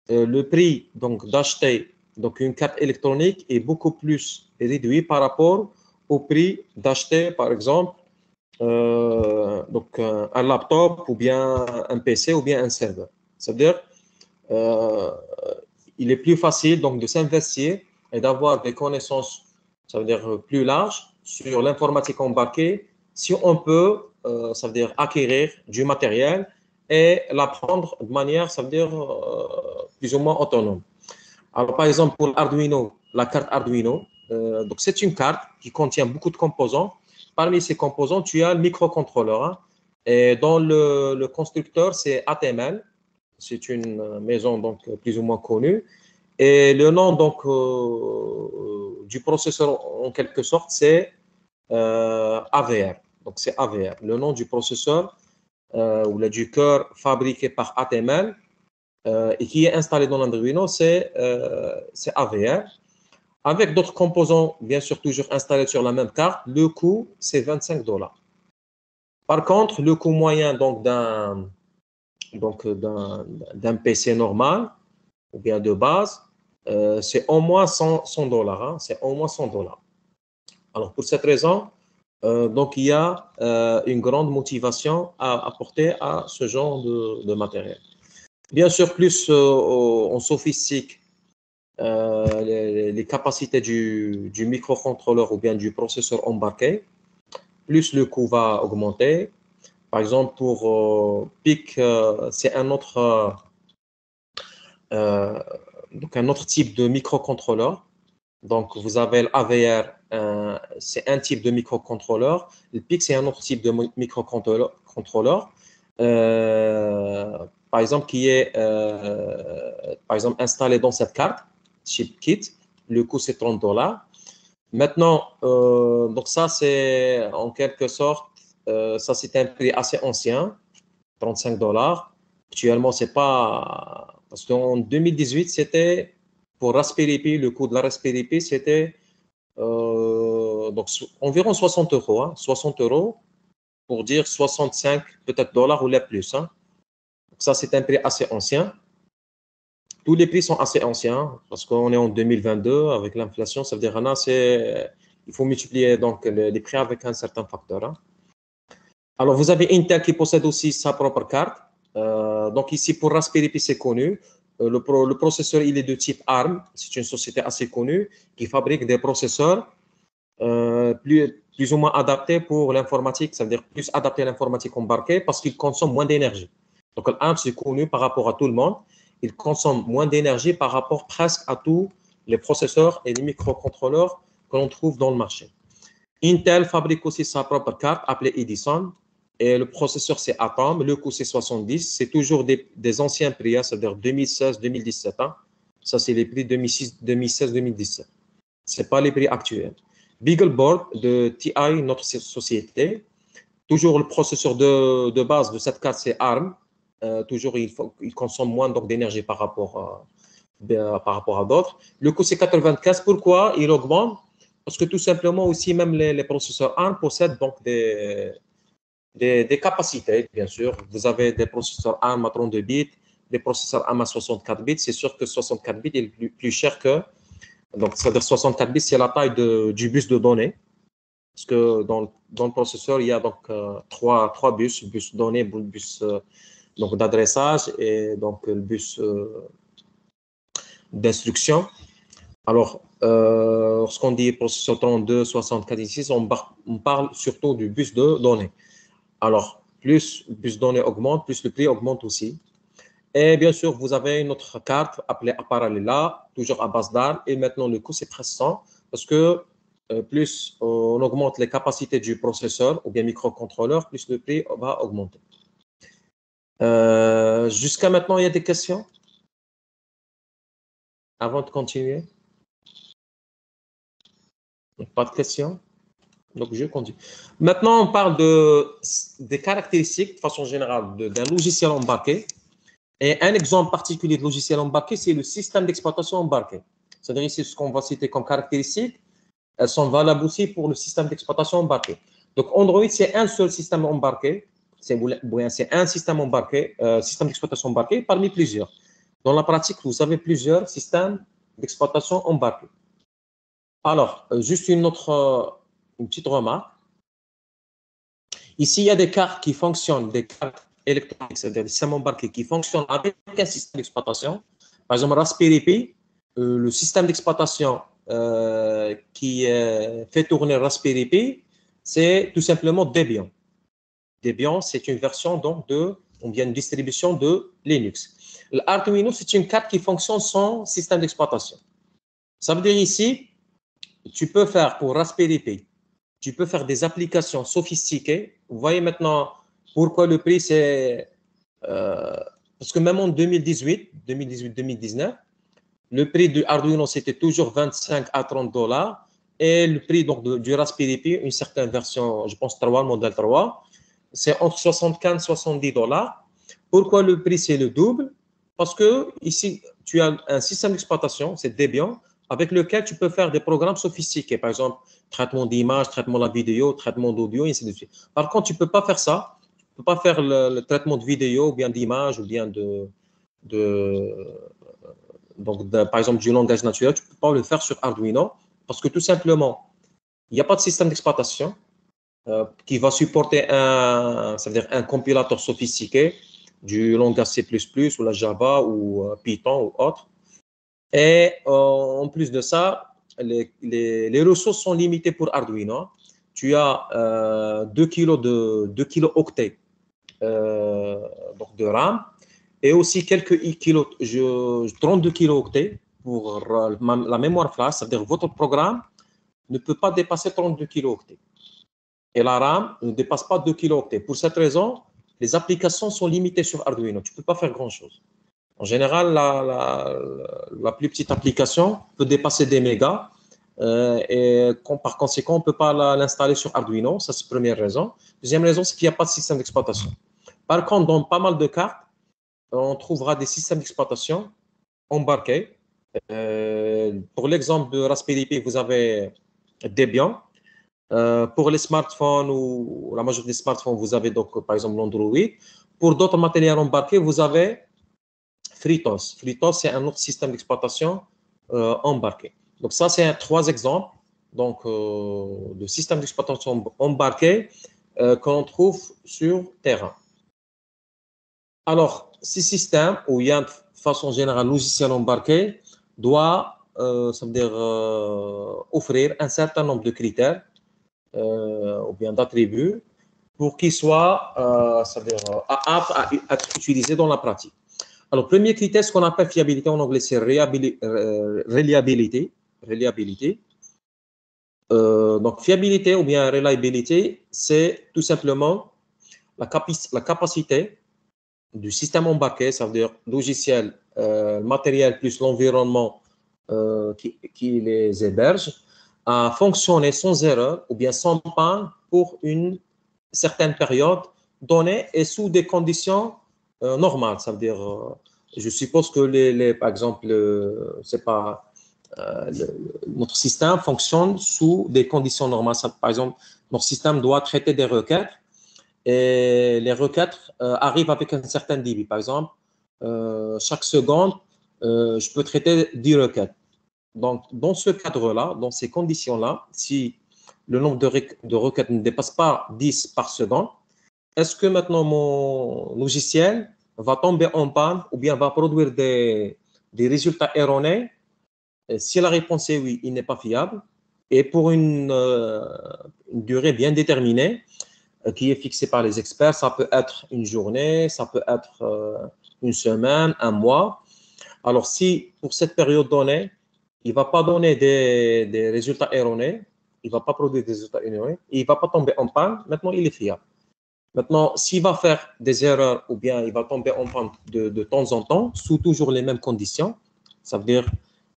le prix donc d'acheter donc une carte électronique est beaucoup plus réduit par rapport au prix d'acheter par exemple donc un laptop ou bien un PC ou bien un serveur. C'est-à-dire il est plus facile donc de s'investir et d'avoir des connaissances, ça veut dire plus larges sur l'informatique embarquée si on peut, ça veut dire acquérir du matériel et l'apprendre de manière, ça veut dire plus ou moins autonome. Alors par exemple pour Arduino, la carte Arduino, donc c'est une carte qui contient beaucoup de composants. Parmi ces composants, tu as le microcontrôleur. Hein, et dans le constructeur, c'est ATML. C'est une maison donc plus ou moins connue. Et le nom donc du processeur en quelque sorte, c'est AVR. Donc c'est AVR. Le nom du processeur ou du cœur fabriqué par ATML et qui est installé dans l'Arduino, c'est AVR. Avec d'autres composants, bien sûr, toujours installés sur la même carte, le coût, c'est $25. Par contre, le coût moyen donc d'un PC normal ou bien de base, c'est au moins $100. Hein, c'est au moins $100. Alors, pour cette raison, donc il y a une grande motivation à apporter à ce genre de matériel. Bien sûr, plus on sophistique les capacités du microcontrôleur ou bien du processeur embarqué, plus le coût va augmenter. Par exemple, pour PIC, c'est donc un autre type de microcontrôleur. Donc, vous avez l'AVR, c'est un type de microcontrôleur. Le PIC, c'est un autre type de microcontrôleur. Par exemple, qui est par exemple, installé dans cette carte, chip kit. Le coût, c'est $30. Maintenant, donc ça, c'est en quelque sorte, ça, c'est un prix assez ancien, $35. Actuellement, c'est pas. Parce qu'en 2018, c'était pour Raspberry Pi, le coût de la Raspberry Pi, c'était donc environ 60 euros. Hein, 60 euros pour dire 65 peut-être dollars ou les plus. Hein. Donc ça, c'est un prix assez ancien. Tous les prix sont assez anciens parce qu'on est en 2022 avec l'inflation. Ça veut dire il faut multiplier donc les prix avec un certain facteur. Hein. Alors, vous avez Intel qui possède aussi sa propre carte. Donc ici, pour Raspberry Pi, c'est connu. Le processeur, il est de type ARM. C'est une société assez connue qui fabrique des processeurs plus ou moins adaptés pour l'informatique. Ça veut dire plus adaptés à l'informatique embarquée parce qu'ils consomment moins d'énergie. Donc l'ARM, c'est connu par rapport à tout le monde. il consomme moins d'énergie par rapport presque à tous les processeurs et les microcontrôleurs que l'on trouve dans le marché. Intel fabrique aussi sa propre carte appelée Edison. Et le processeur, c'est Atom. Le coût, c'est 70. C'est toujours des anciens prix, hein, c'est-à-dire 2016-2017. Hein. Ça, c'est les prix 2016-2017. Ce n'est pas les prix actuels. Beagleboard de TI, notre société. Toujours le processeur de base de cette carte, c'est ARM. Toujours, il consomme moins d'énergie par rapport à d'autres. Le coût, c'est 95. Pourquoi il augmente? Parce que tout simplement aussi, même les processeurs ARM possèdent donc des capacités, bien sûr. Vous avez des processeurs ARM à 32 bits, des processeurs ARM à 64 bits. C'est sûr que 64 bits est plus cher que... Donc, c'est-à-dire 64 bits, c'est la taille du bus de données. Parce que dans le processeur, il y a donc trois bus données, bus donc d'adressage et donc le bus d'instruction. Alors, lorsqu'on dit processeur 32, 64, ici, on parle surtout du bus de données. Alors, plus le bus de données augmente, plus le prix augmente aussi. Et bien sûr, vous avez une autre carte appelée Parallella, toujours à base d'ARM. Et maintenant, le coût, c'est presque 100 parce que plus on augmente les capacités du processeur ou bien microcontrôleur, plus le prix va augmenter. Jusqu'à maintenant, il y a des questions? Avant de continuer? Pas de questions? Donc, je continue. Maintenant, on parle des caractéristiques, de façon générale, d'un logiciel embarqué. Et un exemple particulier de logiciel embarqué, c'est le système d'exploitation embarqué. C'est-à-dire ici, ce qu'on va citer comme caractéristiques, elles sont valables aussi pour le système d'exploitation embarqué. Donc, Android, c'est un seul système embarqué. C'est un système embarqué, système d'exploitation embarqué parmi plusieurs. Dans la pratique, vous avez plusieurs systèmes d'exploitation embarqués. Alors, juste une petite remarque. Ici, il y a des cartes qui fonctionnent, des cartes électroniques, c'est-à-dire des systèmes embarqués qui fonctionnent avec un système d'exploitation. Par exemple, Raspberry Pi, le système d'exploitation qui fait tourner Raspberry Pi, c'est tout simplement Debian. Debian, c'est une version donc ou bien une distribution de Linux. L'Arduino, c'est une carte qui fonctionne sans système d'exploitation. Ça veut dire ici, tu peux faire pour Raspberry Pi, tu peux faire des applications sophistiquées. Vous voyez maintenant pourquoi le prix, c'est... parce que même en 2018-2019, le prix du Arduino, c'était toujours 25 à 30 $. Et le prix donc, du Raspberry Pi, une certaine version, je pense 3, modèle 3, c'est entre 75 et 70 $. Pourquoi le prix, c'est le double? Parce que ici, tu as un système d'exploitation, c'est Debian, avec lequel tu peux faire des programmes sophistiqués. Par exemple, traitement d'image, traitement de la vidéo, traitement d'audio, et ainsi de suite. Par contre, tu ne peux pas faire ça. Tu ne peux pas faire le traitement de vidéo, ou bien d'image, ou bien par exemple, du langage naturel. Tu ne peux pas le faire sur Arduino parce que tout simplement, il n'y a pas de système d'exploitation qui va supporter un compilateur sophistiqué du langage C++ ou la Java ou Python ou autre. Et en plus de ça, les ressources sont limitées pour Arduino. Tu as 2 kilooctets de RAM et aussi quelques 32 kilooctets pour la mémoire flash, c'est-à-dire votre programme ne peut pas dépasser 32 kilooctets. Et la RAM ne dépasse pas 2 kilooctets. Pour cette raison, les applications sont limitées sur Arduino. Tu ne peux pas faire grand-chose. En général, la plus petite application peut dépasser des mégas et par conséquent, on ne peut pas l'installer sur Arduino. Ça, c'est la première raison. Deuxième raison, c'est qu'il n'y a pas de système d'exploitation. Par contre, dans pas mal de cartes, on trouvera des systèmes d'exploitation embarqués. Pour l'exemple de Raspberry Pi, vous avez Debian. Pour les smartphones ou la majorité des smartphones, vous avez donc par exemple l'Android. Pour d'autres matériels embarqués, vous avez FreeTOS. FreeTOS, c'est un autre système d'exploitation embarqué. Donc ça, c'est 3 exemples de systèmes d'exploitation embarqués qu'on trouve sur terrain. Alors, ces systèmes où il y a de façon générale logiciel embarqué doit ça veut dire, offrir un certain nombre de critères ou bien d'attributs pour qu'ils soient aptes à être utilisés dans la pratique. Alors, premier critère, ce qu'on appelle fiabilité en anglais, c'est reliability. Donc, fiabilité ou bien reliability, c'est tout simplement la capacité du système embarqué, ça veut dire logiciel, matériel plus l'environnement qui les héberge, à fonctionner sans erreur ou bien sans panne pour une certaine période donnée et sous des conditions normales. Ça veut dire, je suppose que par exemple, c'est pas notre système fonctionne sous des conditions normales. Par exemple, notre système doit traiter des requêtes et les requêtes arrivent avec un certain débit. Par exemple, chaque seconde, je peux traiter 10 requêtes. Donc, dans ce cadre-là, dans ces conditions-là, si le nombre de requêtes ne dépasse pas 10 par seconde, est-ce que maintenant mon logiciel va tomber en panne ou bien va produire des résultats erronés? Si la réponse est oui, il n'est pas fiable. Et pour une durée bien déterminée, qui est fixée par les experts, ça peut être une journée, ça peut être une semaine, un mois. Alors, si pour cette période donnée, il ne va pas donner des résultats erronés, il ne va pas produire des résultats erronés, il ne va pas tomber en panne, maintenant il est fiable. Maintenant, s'il va faire des erreurs ou bien il va tomber en panne de temps en temps, sous toujours les mêmes conditions, ça veut dire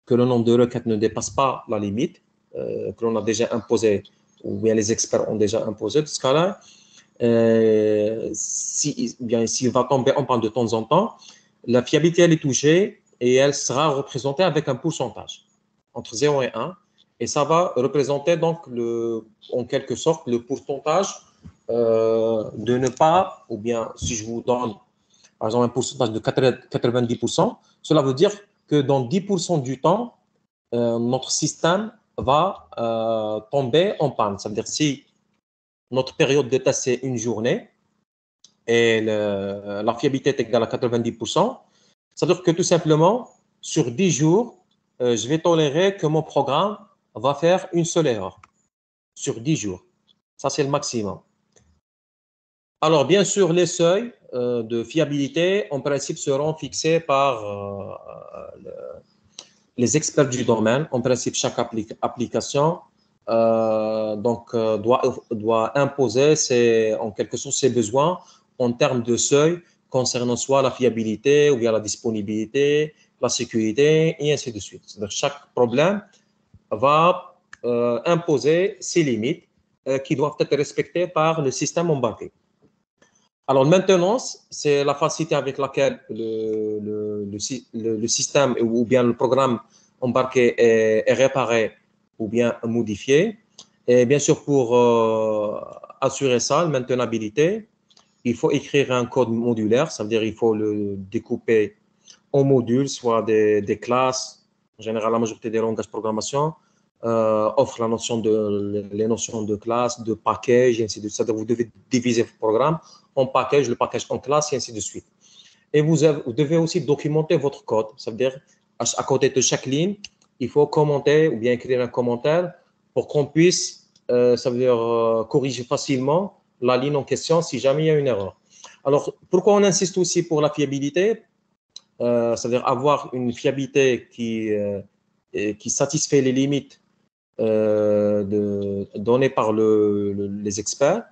que le nombre de requêtes ne dépasse pas la limite que l'on a déjà imposée ou bien les experts ont déjà imposé. Dans ce cas-là, s'il va tomber en panne de temps en temps, la fiabilité elle est touchée et elle sera représentée avec un pourcentage entre 0 et 1. Et ça va représenter donc en quelque sorte le pourcentage de ne pas, ou bien si je vous donne par exemple un pourcentage de 90%, cela veut dire que dans 10% du temps, notre système va tomber en panne. Ça veut dire si notre période de test c'est une journée et la fiabilité est égale à 90%, ça veut dire que tout simplement, sur 10 jours, je vais tolérer que mon programme va faire une seule erreur sur 10 jours. Ça, c'est le maximum. Alors, bien sûr, les seuils de fiabilité, en principe, seront fixés par les experts du domaine. En principe, chaque application doit imposer en quelque sorte ses besoins en termes de seuil concernant soit la fiabilité ou bien la disponibilité, la sécurité et ainsi de suite. C'est-à-dire chaque problème va imposer ses limites qui doivent être respectées par le système embarqué. Alors, maintenance, c'est la facilité avec laquelle le système ou bien le programme embarqué est réparé ou bien modifié. Et bien sûr, pour assurer ça, la maintenabilité, il faut écrire un code modulaire, ça veut dire qu'il faut le découper en modules, soit des classes. En général, la majorité des langages de programmation offrent les notions de classe, de package, et ainsi de suite. C'est-à-dire que vous devez diviser votre programme en package, le package en classe, et ainsi de suite. Et vous devez aussi documenter votre code. Ça veut dire, à côté de chaque ligne, il faut commenter ou bien écrire un commentaire pour qu'on puisse, ça veut dire, corriger facilement la ligne en question si jamais il y a une erreur. Alors, pourquoi on insiste aussi pour la fiabilité? C'est-à-dire avoir une fiabilité qui satisfait les limites données par les experts.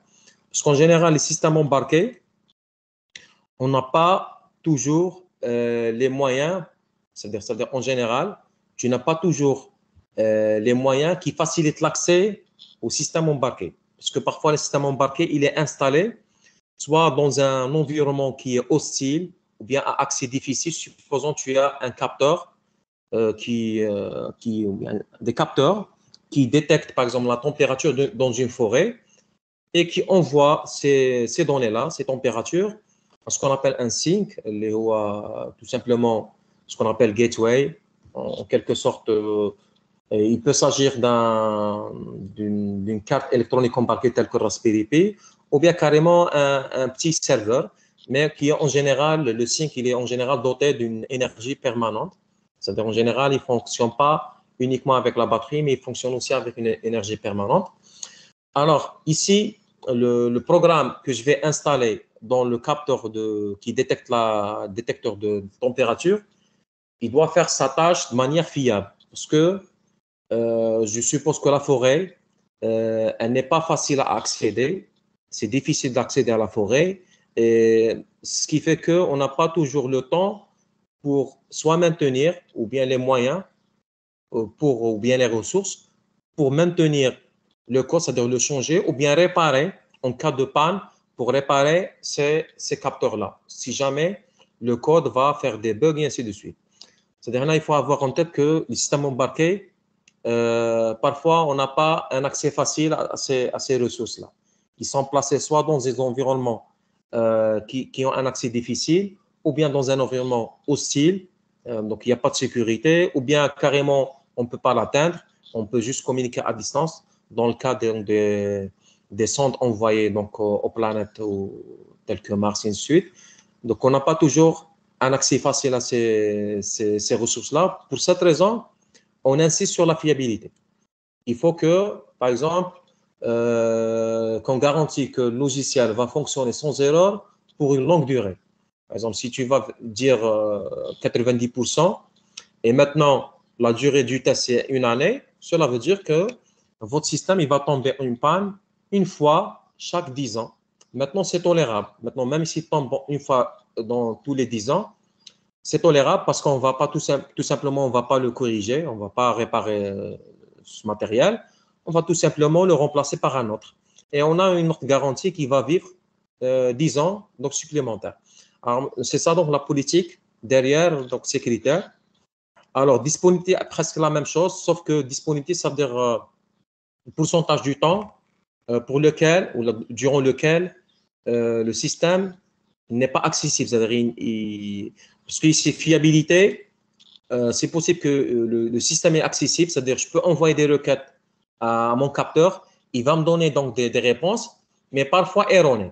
Parce qu'en général, les systèmes embarqués, on n'a pas toujours les moyens, c'est-à-dire en général, tu n'as pas toujours les moyens qui facilitent l'accès au système embarqué. Parce que parfois, le système embarqué, il est installé soit dans un environnement qui est hostile ou bien à accès difficile. Supposons que tu as un capteur, des capteurs qui détectent par exemple la température dans une forêt et qui envoient ces données-là, ces températures, à ce qu'on appelle un sync, tout simplement ce qu'on appelle gateway. En quelque sorte, il peut s'agir d'une carte électronique embarquée telle que Raspberry Pi, ou bien carrément un petit serveur, mais qui est en général, le sync, il est en général doté d'une énergie permanente. C'est-à-dire en général, il ne fonctionne pas uniquement avec la batterie, mais il fonctionne aussi avec une énergie permanente. Alors ici, le programme que je vais installer dans le capteur qui détecte détecteur de température, il doit faire sa tâche de manière fiable. Parce que je suppose que la forêt, elle n'est pas facile à accéder. C'est difficile d'accéder à la forêt. Et ce qui fait qu'on n'a pas toujours le temps pour soit maintenir, ou bien les moyens, ou bien les ressources, pour maintenir le code, c'est-à-dire le changer, ou bien réparer en cas de panne, pour réparer ces capteurs-là. Si jamais le code va faire des bugs et ainsi de suite. C'est-à-dire là, il faut avoir en tête que les systèmes embarqués, parfois, on n'a pas un accès facile à ces ressources-là. Ils sont placés soit dans des environnements qui ont un accès difficile, ou bien dans un environnement hostile, donc il n'y a pas de sécurité, ou bien carrément, on ne peut pas l'atteindre, on peut juste communiquer à distance dans le cas des sondes envoyées donc, aux planètes telles que Mars et ainsi de suite. Donc, on n'a pas toujours un accès facile à ces ressources-là. Pour cette raison, on insiste sur la fiabilité. Il faut que, par exemple, qu'on garantit que le logiciel va fonctionner sans erreur pour une longue durée. Par exemple, si tu vas dire 90%, et maintenant la durée du test c'est une année, cela veut dire que votre système il va tomber en panne une fois chaque 10 ans. Maintenant, c'est tolérable. Maintenant, même s'il tombe une fois dans tous les 10 ans, c'est tolérable parce qu'on va pas tout simplement, on va pas le corriger, on va pas réparer ce matériel, on va tout simplement le remplacer par un autre. Et on a une autre garantie qui va vivre 10 ans donc supplémentaires. Alors, c'est ça donc la politique derrière donc, ces critères. Alors, disponibilité, presque la même chose, sauf que disponibilité, ça veut dire le pourcentage du temps pour lequel, ou durant lequel le système n'est pas accessible. C'est-à-dire, parce que ici, fiabilité, c'est possible que le système est accessible, c'est-à-dire je peux envoyer des requêtes à mon capteur, il va me donner donc des réponses, mais parfois erronées.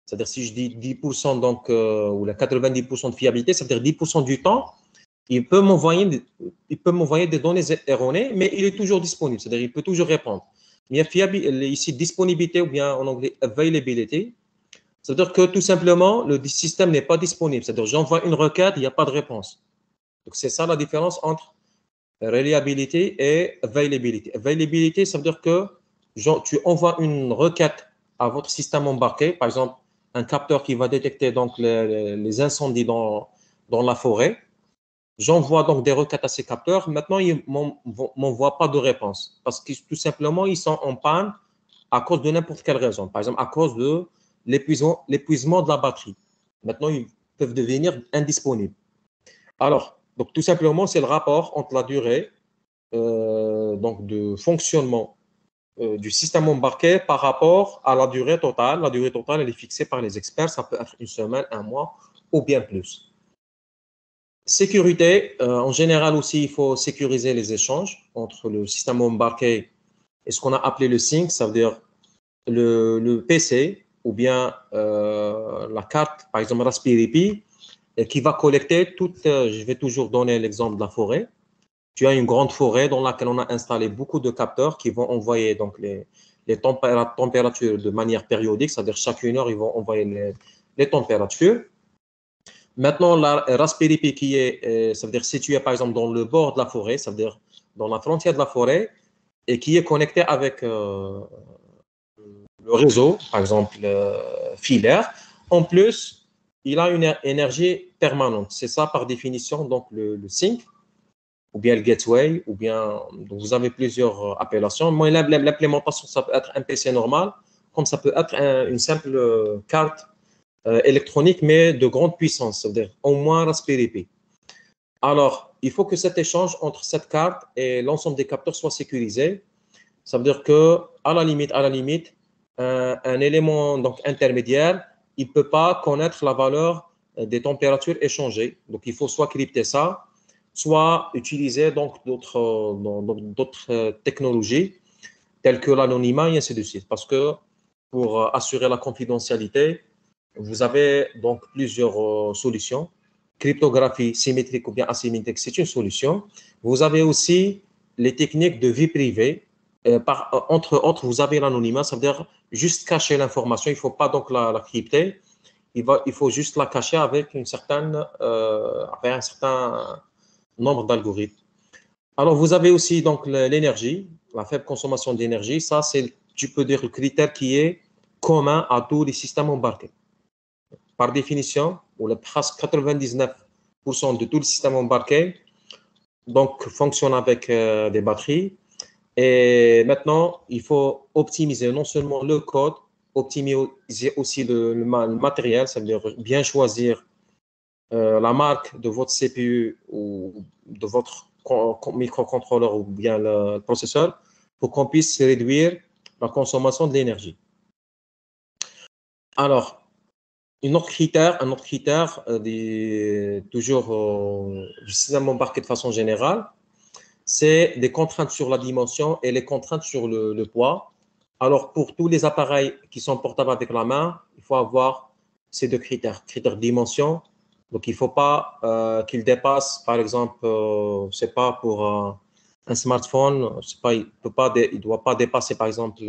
C'est-à-dire si je dis 10% donc, ou la 90% de fiabilité, c'est-à-dire 10% du temps, il peut m'envoyer des données erronées, mais il est toujours disponible, c'est-à-dire il peut toujours répondre. Il y a ici disponibilité ou bien en anglais availability, c'est-à-dire que tout simplement le système n'est pas disponible, c'est-à-dire j'envoie une requête, il n'y a pas de réponse. Donc c'est ça la différence entre reliability et availability. Availability, ça veut dire que tu envoies une requête à votre système embarqué, par exemple un capteur qui va détecter donc les incendies dans la forêt. J'envoie donc des requêtes à ces capteurs. Maintenant, ils ne m'envoient pas de réponse parce que tout simplement, ils sont en panne à cause de n'importe quelle raison. Par exemple, à cause de l'épuisement de la batterie. Maintenant, ils peuvent devenir indisponibles. Alors, donc tout simplement, c'est le rapport entre la durée donc de fonctionnement du système embarqué par rapport à la durée totale. La durée totale, elle est fixée par les experts. Ça peut être une semaine, un mois ou bien plus. Sécurité, en général aussi, il faut sécuriser les échanges entre le système embarqué et ce qu'on a appelé le sync, ça veut dire le PC ou bien la carte, par exemple Raspberry Pi, qui va collecter toute, je vais toujours donner l'exemple de la forêt. Tu as une grande forêt dans laquelle on a installé beaucoup de capteurs qui vont envoyer donc les températures de manière périodique, c'est-à-dire chaque 1 heure, ils vont envoyer les températures. Maintenant, la Raspberry Pi qui est, ça veut dire située par exemple dans le bord de la forêt, ça veut dire dans la frontière de la forêt, et qui est connectée avec le réseau, par exemple filaire. En plus, il a une énergie permanente. C'est ça par définition donc le sync, ou bien le gateway, ou bien donc vous avez plusieurs appellations. Moi, l'implémentation, ça peut être un PC normal, comme ça peut être une simple carte électronique, mais de grande puissance, c'est-à-dire au moins Raspberry Pi. Alors, il faut que cet échange entre cette carte et l'ensemble des capteurs soit sécurisé. Ça veut dire que, à la limite, un élément donc intermédiaire, il ne peut pas connaître la valeur des températures échangées. Donc, il faut soit crypter ça, soit utiliser donc d'autres technologies telles que l'anonymat et ainsi de suite. Parce que pour assurer la confidentialité, vous avez donc plusieurs solutions. Cryptographie symétrique ou bien asymétrique, c'est une solution. Vous avez aussi les techniques de vie privée. Entre autres, vous avez l'anonymat, ça veut dire juste cacher l'information. Il ne faut pas donc la crypter. il faut juste la cacher avec avec un certain nombre d'algorithmes. Alors, vous avez aussi donc l'énergie, la faible consommation d'énergie. Ça, c'est, tu peux dire, le critère qui est commun à tous les systèmes embarqués. Par définition, ou presque 99% de tous les systèmes embarqués donc, fonctionnent avec des batteries. Et maintenant, il faut optimiser non seulement le code, optimiser aussi le matériel, ça veut dire bien choisir la marque de votre CPU ou de votre microcontrôleur ou bien le processeur pour qu'on puisse réduire la consommation de l'énergie. Alors, un autre critère toujours du système embarqué de façon générale, c'est des contraintes sur la dimension et les contraintes sur le poids. Alors, pour tous les appareils qui sont portables avec la main, il faut avoir ces deux critères. Critère dimension, donc il ne faut pas qu'il dépasse, par exemple, c'est pas pour un smartphone, il ne doit pas dépasser, par exemple,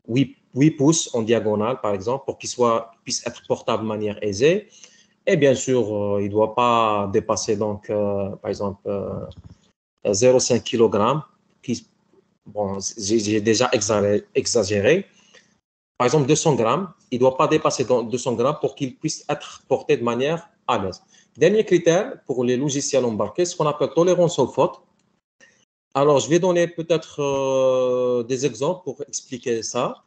8 pouces en diagonale, par exemple, pour qu'il puisse être portable de manière aisée. Et bien sûr, il ne doit pas dépasser, donc, par exemple, 0,5 kg, bon, j'ai déjà exagéré. Par exemple, 200 grammes, il ne doit pas dépasser 200 grammes pour qu'il puisse être porté de manière à l'aise. Dernier critère pour les logiciels embarqués, ce qu'on appelle tolérance aux fautes. Alors, je vais donner peut-être des exemples pour expliquer ça.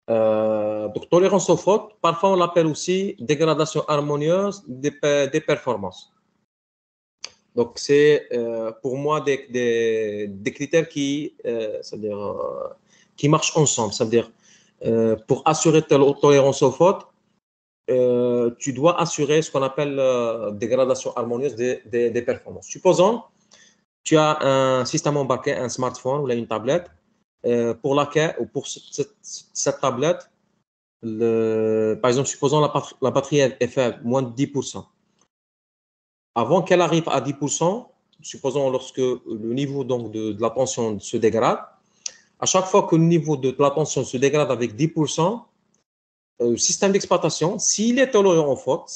Donc, tolérance aux fautes, parfois on l'appelle aussi dégradation harmonieuse des performances. Donc, c'est pour moi des critères qui marchent ensemble. C'est-à-dire, pour assurer ta tolérance aux fautes, tu dois assurer ce qu'on appelle dégradation harmonieuse des performances. Supposons, tu as un système embarqué, un smartphone ou une tablette, pour laquelle, ou pour cette tablette, par exemple, supposons la batterie est faible, moins de 10%. Avant qu'elle arrive à 10%, supposons lorsque le niveau donc, de la tension se dégrade, à chaque fois que le niveau de la tension se dégrade avec 10%, le système d'exploitation, s'il est tolérant aux fautes,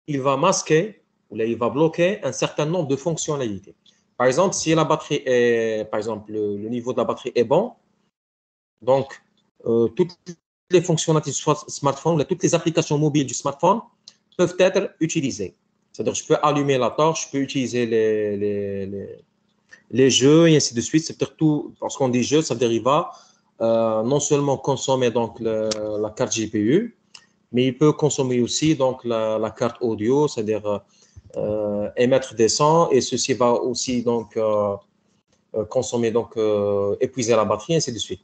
il va masquer ou là, il va bloquer un certain nombre de fonctionnalités. Par exemple, si la batterie est, par exemple, le niveau de la batterie est bon, donc toutes les fonctionnalités du smartphone, toutes les applications mobiles du smartphone peuvent être utilisées. C'est-à-dire, je peux allumer la torche, je peux utiliser les jeux et ainsi de suite. C'est-à-dire tout, lorsqu'on dit jeu, ça veut dire il va non seulement consommer donc la carte GPU, mais il peut consommer aussi donc la carte audio, c'est-à-dire émettre des sons, et ceci va aussi donc consommer donc épuiser la batterie, et ainsi de suite.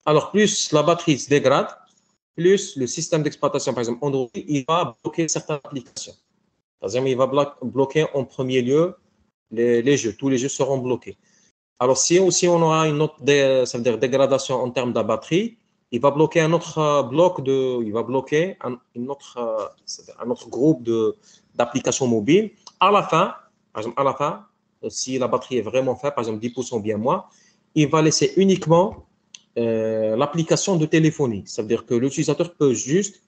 Alors plus la batterie se dégrade, plus le système d'exploitation, par exemple Android, il va bloquer certaines applications. Par exemple, il va bloquer en premier lieu les jeux. Tous les jeux seront bloqués. Alors, si aussi on aura une autre ça veut dire dégradation en termes de la batterie, il va bloquer un autre bloc il va bloquer un autre groupe d'applications mobiles. À la fin, par exemple, si la batterie est vraiment faible, par exemple 10% bien moins, il va laisser uniquement l'application de téléphonie. Ça veut dire que l'utilisateur peut juste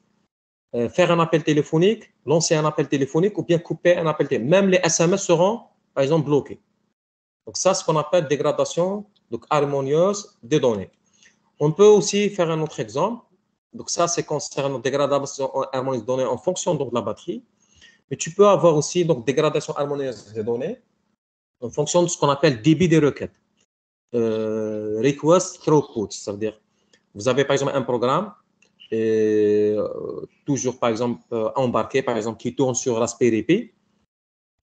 faire un appel téléphonique, lancer un appel téléphonique ou bien couper un appel téléphonique. Même les SMS seront, par exemple, bloqués. Donc, ça, c'est ce qu'on appelle dégradation donc, harmonieuse des données. On peut aussi faire un autre exemple. Donc, ça, c'est concernant dégradation harmonieuse des données en fonction donc, de la batterie. Mais tu peux avoir aussi donc, dégradation harmonieuse des données en fonction de ce qu'on appelle débit des requêtes. Request throughput, ça veut dire, vous avez par exemple un programme, et, toujours par exemple embarqué, par exemple, qui tourne sur Raspberry Pi,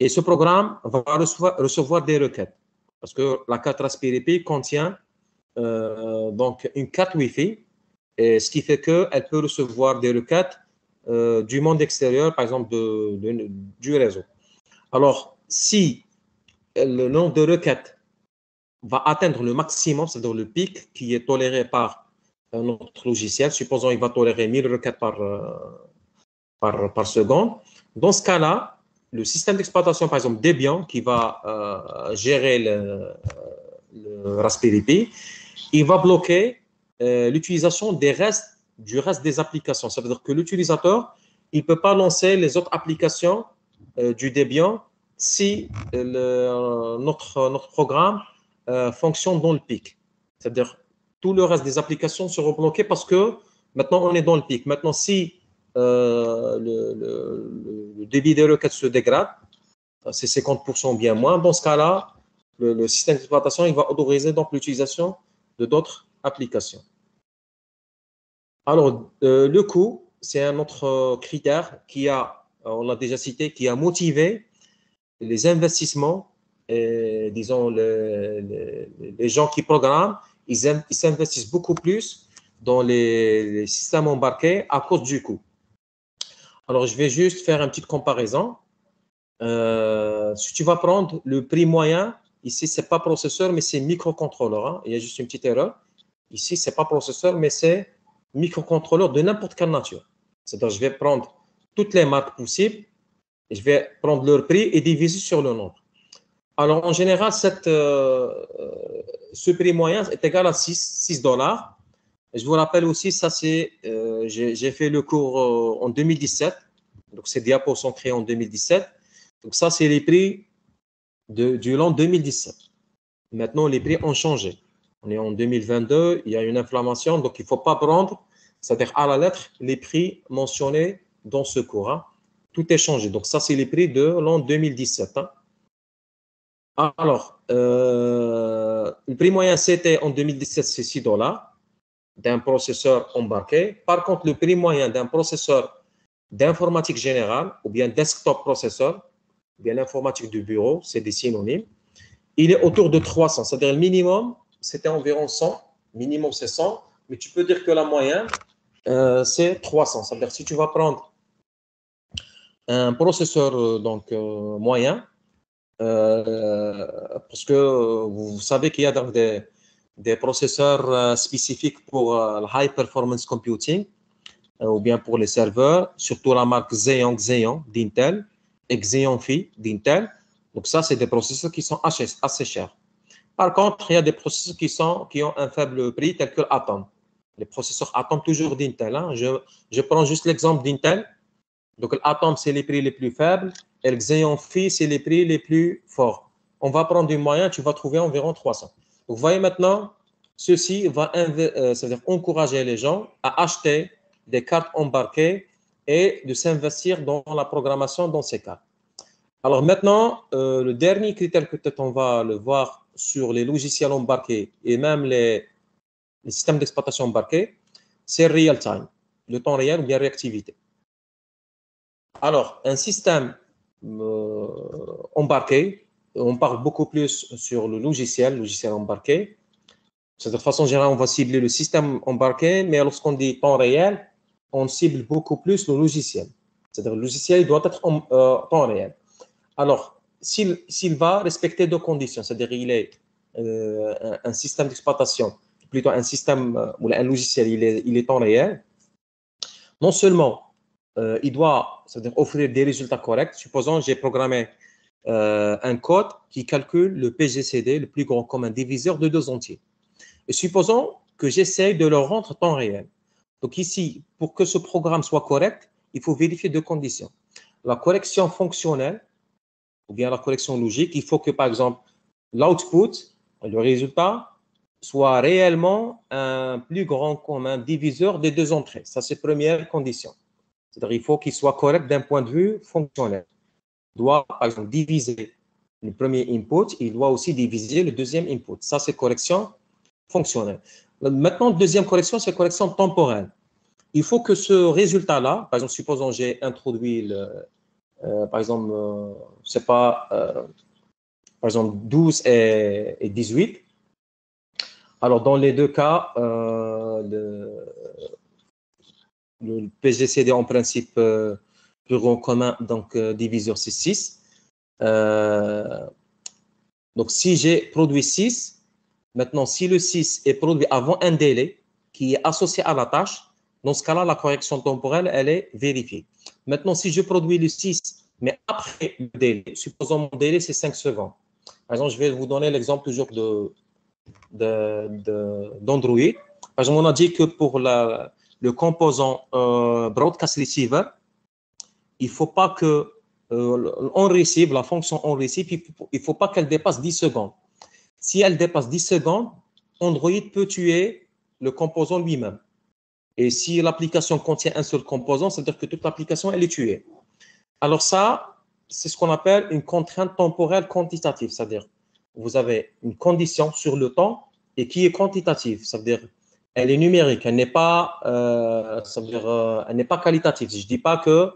et ce programme va recevoir des requêtes. Parce que la carte Raspberry Pi contient donc une carte Wi-Fi, et ce qui fait qu'elle peut recevoir des requêtes du monde extérieur, par exemple du réseau. Alors, si le nombre de requêtes va atteindre le maximum, c'est-à-dire le pic qui est toléré par notre logiciel, supposons qu'il va tolérer 1000 requêtes par seconde, dans ce cas-là, le système d'exploitation, par exemple Debian, qui va gérer le Raspberry Pi, il va bloquer l'utilisation des restes du reste des applications. Ça veut dire que l'utilisateur, il ne peut pas lancer les autres applications du Debian si notre programme fonctionne dans le pic. C'est-à-dire tout le reste des applications seront bloquées parce que maintenant on est dans le pic. Maintenant, si le débit des requêtes se dégrade, c'est 50% bien moins, dans ce cas-là, le système d'exploitation il va autoriser donc l'utilisation de d'autres applications. Alors, le coût, c'est un autre critère qui a, on l'a déjà cité, qui a motivé les investissements, et, disons, les gens qui programment, ils s'investissent beaucoup plus dans les systèmes embarqués à cause du coût. Alors, je vais juste faire une petite comparaison. Si tu vas prendre le prix moyen, ici, ce n'est pas processeur, mais c'est microcontrôleur. Hein. Il y a juste une petite erreur. Ici, ce n'est pas processeur, mais c'est microcontrôleur de n'importe quelle nature. C'est-à-dire, je vais prendre toutes les marques possibles, et je vais prendre leur prix et diviser sur le nombre. Alors, en général, ce prix moyen est égal à 6 dollars. Je vous rappelle aussi, ça c'est, j'ai fait le cours en 2017. Donc, ces diapos sont créés en 2017. Donc, ça, c'est les prix du l'an 2017. Maintenant, les prix ont changé. On est en 2022, il y a une inflammation, donc il ne faut pas prendre, c'est-à-dire à la lettre, les prix mentionnés dans ce cours. Hein. Tout est changé. Donc, ça, c'est les prix de l'an 2017. Hein. Alors, le prix moyen, c'était en 2017, c'est 6 dollars d'un processeur embarqué. Par contre, le prix moyen d'un processeur d'informatique générale ou bien desktop processeur, ou bien l'informatique du bureau, c'est des synonymes, il est autour de 300. C'est-à-dire le minimum, c'était environ 100. Minimum, c'est 100. Mais tu peux dire que la moyenne, c'est 300. C'est-à-dire si tu vas prendre un processeur moyen, parce que vous savez qu'il y a donc des processeurs spécifiques pour le high performance computing ou bien pour les serveurs, surtout la marque Xeon d'Intel et Xeon Phi d'Intel. Donc ça, c'est des processeurs qui sont assez chers. Par contre, il y a des processeurs qui ont un faible prix, tels que l'Atom. Les processeurs Atom toujours d'Intel. Hein. Je prends juste l'exemple d'Intel. Donc l'Atom, c'est les prix les plus faibles et le Xeon Phi, c'est les prix les plus forts. On va prendre du moyen, tu vas trouver environ 300. Donc, vous voyez maintenant, ceci va c'est-à-dire encourager les gens à acheter des cartes embarquées et de s'investir dans la programmation dans ces cartes. Alors maintenant, le dernier critère que peut-être on va le voir sur les logiciels embarqués et même les systèmes d'exploitation embarqués, c'est real time, le temps réel ou bien réactivité. Alors, un système embarqué, on parle beaucoup plus sur le logiciel embarqué. De façon générale, on va cibler le système embarqué, mais lorsqu'on dit temps réel, on cible beaucoup plus le logiciel. C'est-à-dire le logiciel il doit être temps réel. Alors, s'il va respecter deux conditions, c'est-à-dire il est un système d'exploitation, plutôt un système ou un logiciel, il est temps réel, non seulement il doit c'est-à-dire offrir des résultats corrects. Supposons j'ai programmé un code qui calcule le PGCD, le plus grand commun diviseur de deux entiers. Et supposons que j'essaye de le rendre temps réel. Donc ici, pour que ce programme soit correct, il faut vérifier deux conditions. La correction fonctionnelle ou bien la correction logique, il faut que, par exemple, l'output, le résultat, soit réellement un plus grand commun diviseur des deux entrées. Ça, c'est la première condition. C'est-à-dire qu'il faut qu'il soit correct d'un point de vue fonctionnel. Il doit, par exemple, diviser le premier input, il doit aussi diviser le deuxième input. Ça, c'est correction fonctionnelle. Maintenant, deuxième correction, c'est correction temporelle. Il faut que ce résultat-là, par exemple, supposons j'ai introduit, par exemple, c'est pas, par exemple, 12 et 18. Alors, dans les deux cas, le PGCD en principe plus grand commun, donc diviseur c'est 6. Donc, si j'ai produit 6, maintenant, si le 6 est produit avant un délai qui est associé à la tâche, dans ce cas-là, la correction temporelle, elle est vérifiée. Maintenant, si je produis le 6, mais après le délai, supposons mon délai, c'est 5 secondes. Par exemple, je vais vous donner l'exemple toujours d'Android. Par exemple, on a dit que pour le composant broadcast receiver, il ne faut pas que on receive, la fonction on receive, il ne faut pas qu'elle dépasse 10 secondes. Si elle dépasse 10 secondes, Android peut tuer le composant lui-même. Et si l'application contient un seul composant, c'est-à-dire que toute l'application, elle est tuée. Alors ça, c'est ce qu'on appelle une contrainte temporelle quantitative, c'est-à-dire vous avez une condition sur le temps et qui est quantitative, c'est-à-dire elle est numérique, elle n'est pas, elle n'est pas qualitative. Je ne dis pas que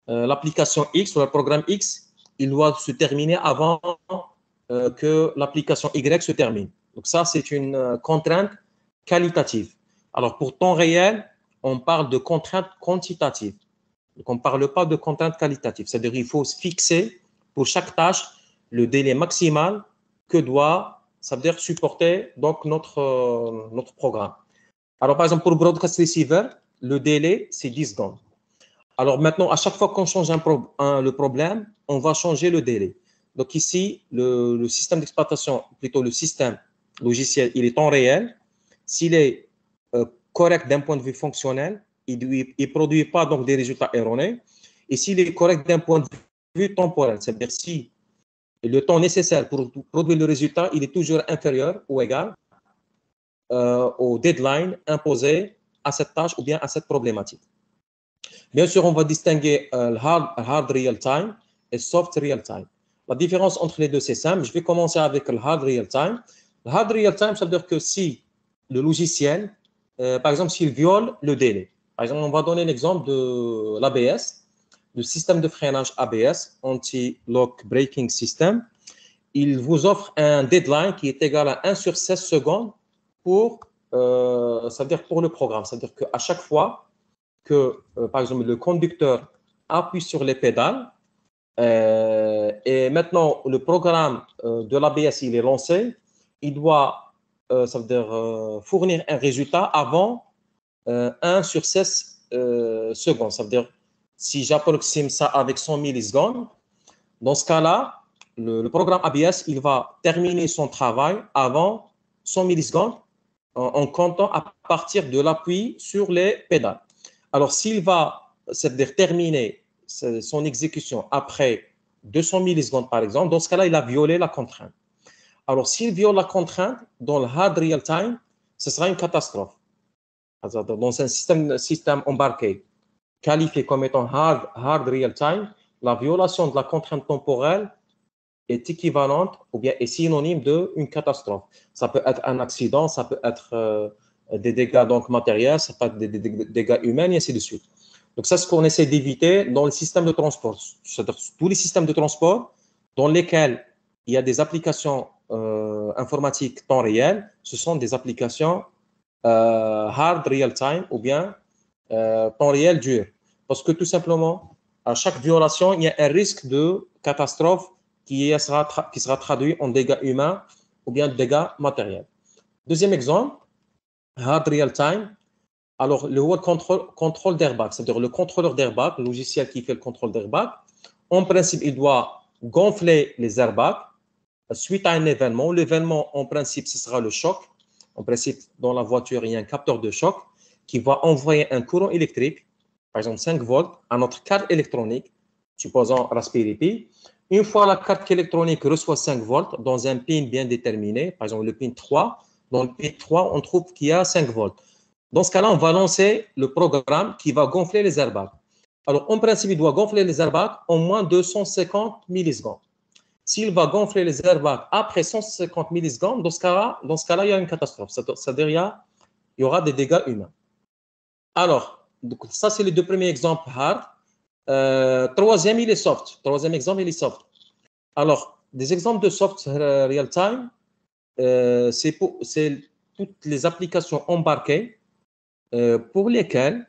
l'application X ou le programme X, il doit se terminer avant que l'application Y se termine. Donc ça, c'est une contrainte qualitative. Alors pour temps réel, on parle de contrainte quantitative. Donc on ne parle pas de contrainte qualitative. C'est-à-dire qu'il faut se fixer pour chaque tâche le délai maximal que doit, ça veut dire supporter donc notre programme. Alors par exemple pour Broadcast Receiver, le délai c'est 10 secondes. Alors maintenant, à chaque fois qu'on change le problème, on va changer le délai. Donc ici, le système d'exploitation, plutôt le système logiciel, il est temps réel. S'il est correct d'un point de vue fonctionnel, il ne produit pas donc des résultats erronés. Et s'il est correct d'un point de vue temporel, c'est-à-dire si le temps nécessaire pour produire le résultat, il est toujours inférieur ou égal au deadline imposé à cette tâche ou bien à cette problématique. Bien sûr, on va distinguer hard real time et soft real time. La différence entre les deux, c'est simple. Je vais commencer avec le hard real time. Le hard real time, ça veut dire que si le logiciel, par exemple, s'il viole le délai. Par exemple, on va donner l'exemple de l'ABS, le système de freinage ABS, Anti-Lock Braking System. Il vous offre un deadline qui est égal à 1 sur 16 secondes pour, ça veut dire pour le programme. C'est-à-dire qu'à chaque fois que, par exemple, le conducteur appuie sur les pédales et maintenant le programme de l'ABS il est lancé, il doit ça veut dire fournir un résultat avant 1 sur 16 secondes. Ça veut dire si j'approxime ça avec 100 millisecondes, dans ce cas-là, le programme ABS il va terminer son travail avant 100 millisecondes en comptant à partir de l'appui sur les pédales. Alors, s'il va c'est-à-dire terminer son exécution après 200 millisecondes, par exemple, dans ce cas-là, il a violé la contrainte. Alors, s'il viole la contrainte dans le hard real time, ce sera une catastrophe. Dans un système embarqué qualifié comme étant hard real time, la violation de la contrainte temporelle est équivalente ou bien est synonyme d'une catastrophe. Ça peut être un accident, ça peut être des dégâts donc matériels, ça peut être des dégâts humains, et ainsi de suite. Donc ça, c'est ce qu'on essaie d'éviter dans le système de transport. C'est-à-dire tous les systèmes de transport dans lesquels il y a des applications informatiques temps réel, ce sont des applications hard real time ou bien temps réel dur. Parce que tout simplement, à chaque violation, il y a un risque de catastrophe qui sera traduit en dégâts humains ou bien dégâts matériels. Deuxième exemple, hard real time. Alors, le contrôle d'airbag, c'est-à-dire le contrôleur d'airbag, le logiciel qui fait le contrôle d'airbag, en principe, il doit gonfler les airbags suite à un événement. L'événement, en principe, ce sera le choc. En principe, dans la voiture, il y a un capteur de choc qui va envoyer un courant électrique, par exemple 5 volts, à notre carte électronique, supposons Raspberry Pi. Une fois la carte électronique reçoit 5 volts dans un pin bien déterminé, par exemple le pin 3, dans le pin 3, on trouve qu'il y a 5 volts. Dans ce cas-là, on va lancer le programme qui va gonfler les airbags. Alors, en principe, il doit gonfler les airbags en moins de 150 millisecondes. S'il va gonfler les airbags après 150 millisecondes, dans ce cas-là, il y a une catastrophe. C'est-à-dire il y aura des dégâts humains. Alors, donc, ça, c'est les deux premiers exemples hard. Troisième, il est soft. Troisième exemple, il est soft. Alors, des exemples de soft real time, c'est toutes les applications embarquées pour lesquelles,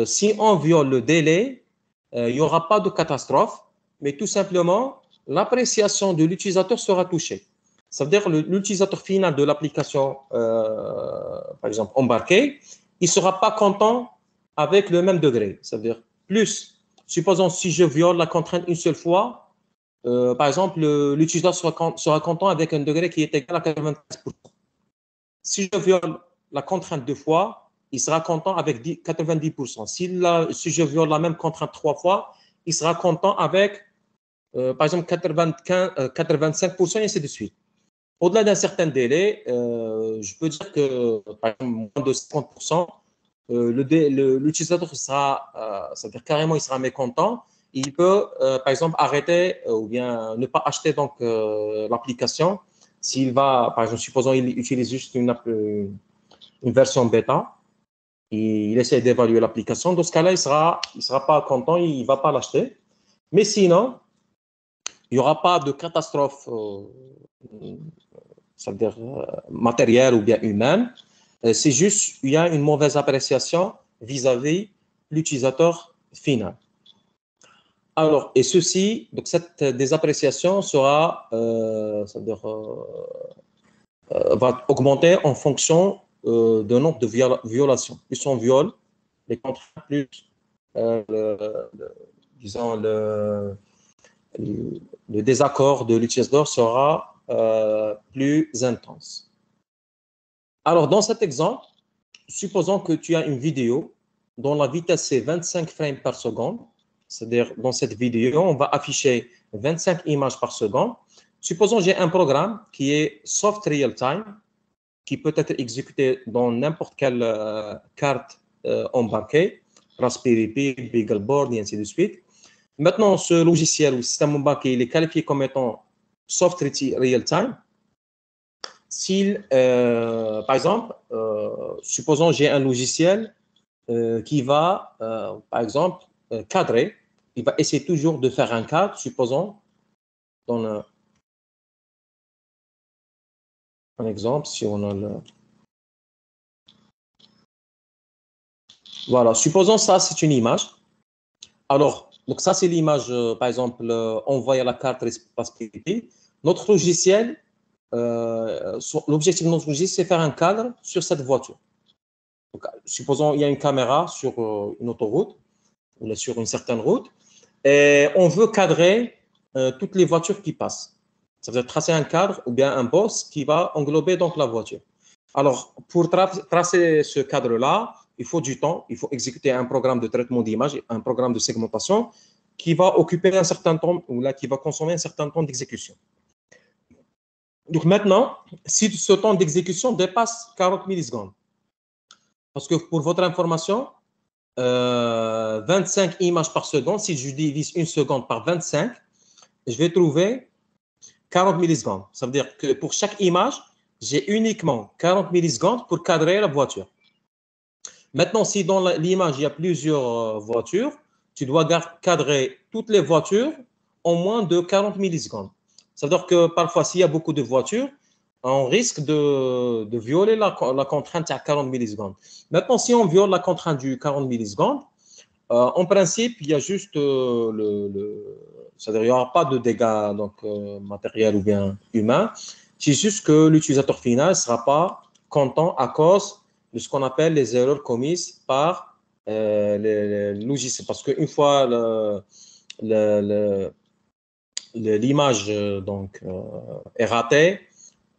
si on viole le délai, il n'y aura pas de catastrophe, mais tout simplement, l'appréciation de l'utilisateur sera touchée. Ça veut dire l'utilisateur final de l'application, par exemple, embarquée, il ne sera pas content avec le même degré. Ça veut dire plus, supposons si je viole la contrainte une seule fois, par exemple, l'utilisateur sera content avec un degré qui est égal à 95%. Si je viole la contrainte deux fois, il sera content avec 90%. Si je viole la même contrainte 3 fois, il sera content avec, par exemple, 85% et ainsi de suite. Au-delà d'un certain délai, je peux dire que, par exemple, moins de 50%, l'utilisateur sera, c'est-à-dire carrément, il sera mécontent. Il peut, par exemple, arrêter ou bien ne pas acheter donc l'application. S'il va, par exemple, supposons qu'il utilise juste une version bêta, il essaie d'évaluer l'application. Dans ce cas-là, il sera pas content, il ne va pas l'acheter. Mais sinon, il n'y aura pas de catastrophe, c'est-à-dire matérielle ou bien humaine. C'est juste il y a une mauvaise appréciation vis-à-vis l'utilisateur final. Alors, et ceci, donc cette désappréciation sera, va augmenter en fonction du nombre de violations. Plus on viole les contraintes, plus disons le désaccord de l'utilisateur sera plus intense. Alors, dans cet exemple, supposons que tu as une vidéo dont la vitesse est 25 frames par seconde. C'est-à-dire, dans cette vidéo, on va afficher 25 images par seconde. Supposons que j'ai un programme qui est Soft Real Time, qui peut être exécuté dans n'importe quelle carte embarquée, Raspberry Pi, Beagleboard, et ainsi de suite. Maintenant, ce logiciel ou système embarqué, il est qualifié comme étant Soft Real Time. Par exemple, supposons que j'ai un logiciel qui va, par exemple, cadrer. Il va essayer toujours de faire un cadre, supposons, dans un exemple, si on a le... Voilà, supposons ça, c'est une image. Alors, donc ça, c'est l'image, par exemple, envoyée à la carte Raspberry Pi. Notre logiciel, l'objectif de notre logiciel, c'est faire un cadre sur cette voiture. Donc, supposons qu'il y a une caméra sur une autoroute ou sur une certaine route et on veut cadrer toutes les voitures qui passent. Ça veut dire tracer un cadre ou bien un boss qui va englober donc la voiture. Alors, pour tracer ce cadre-là, il faut du temps, il faut exécuter un programme de traitement d'image, un programme de segmentation qui va occuper un certain temps ou là qui va consommer un certain temps d'exécution. Donc maintenant, si ce temps d'exécution dépasse 40 millisecondes, parce que pour votre information, 25 images par seconde, si je divise une seconde par 25, je vais trouver 40 millisecondes. Ça veut dire que pour chaque image, j'ai uniquement 40 millisecondes pour cadrer la voiture. Maintenant, si dans l'image, il y a plusieurs voitures, tu dois cadrer toutes les voitures en moins de 40 millisecondes. Ça veut dire que parfois, s'il y a beaucoup de voitures, on risque de violer la contrainte à 40 millisecondes. Maintenant, si on viole la contrainte du 40 millisecondes, en principe, il y a juste c'est-à-dire il n'y aura pas de dégâts donc, matériels ou bien humains. C'est juste que l'utilisateur final ne sera pas content à cause de ce qu'on appelle les erreurs commises par les logiciels. Parce qu'une fois l'image donc, est ratée,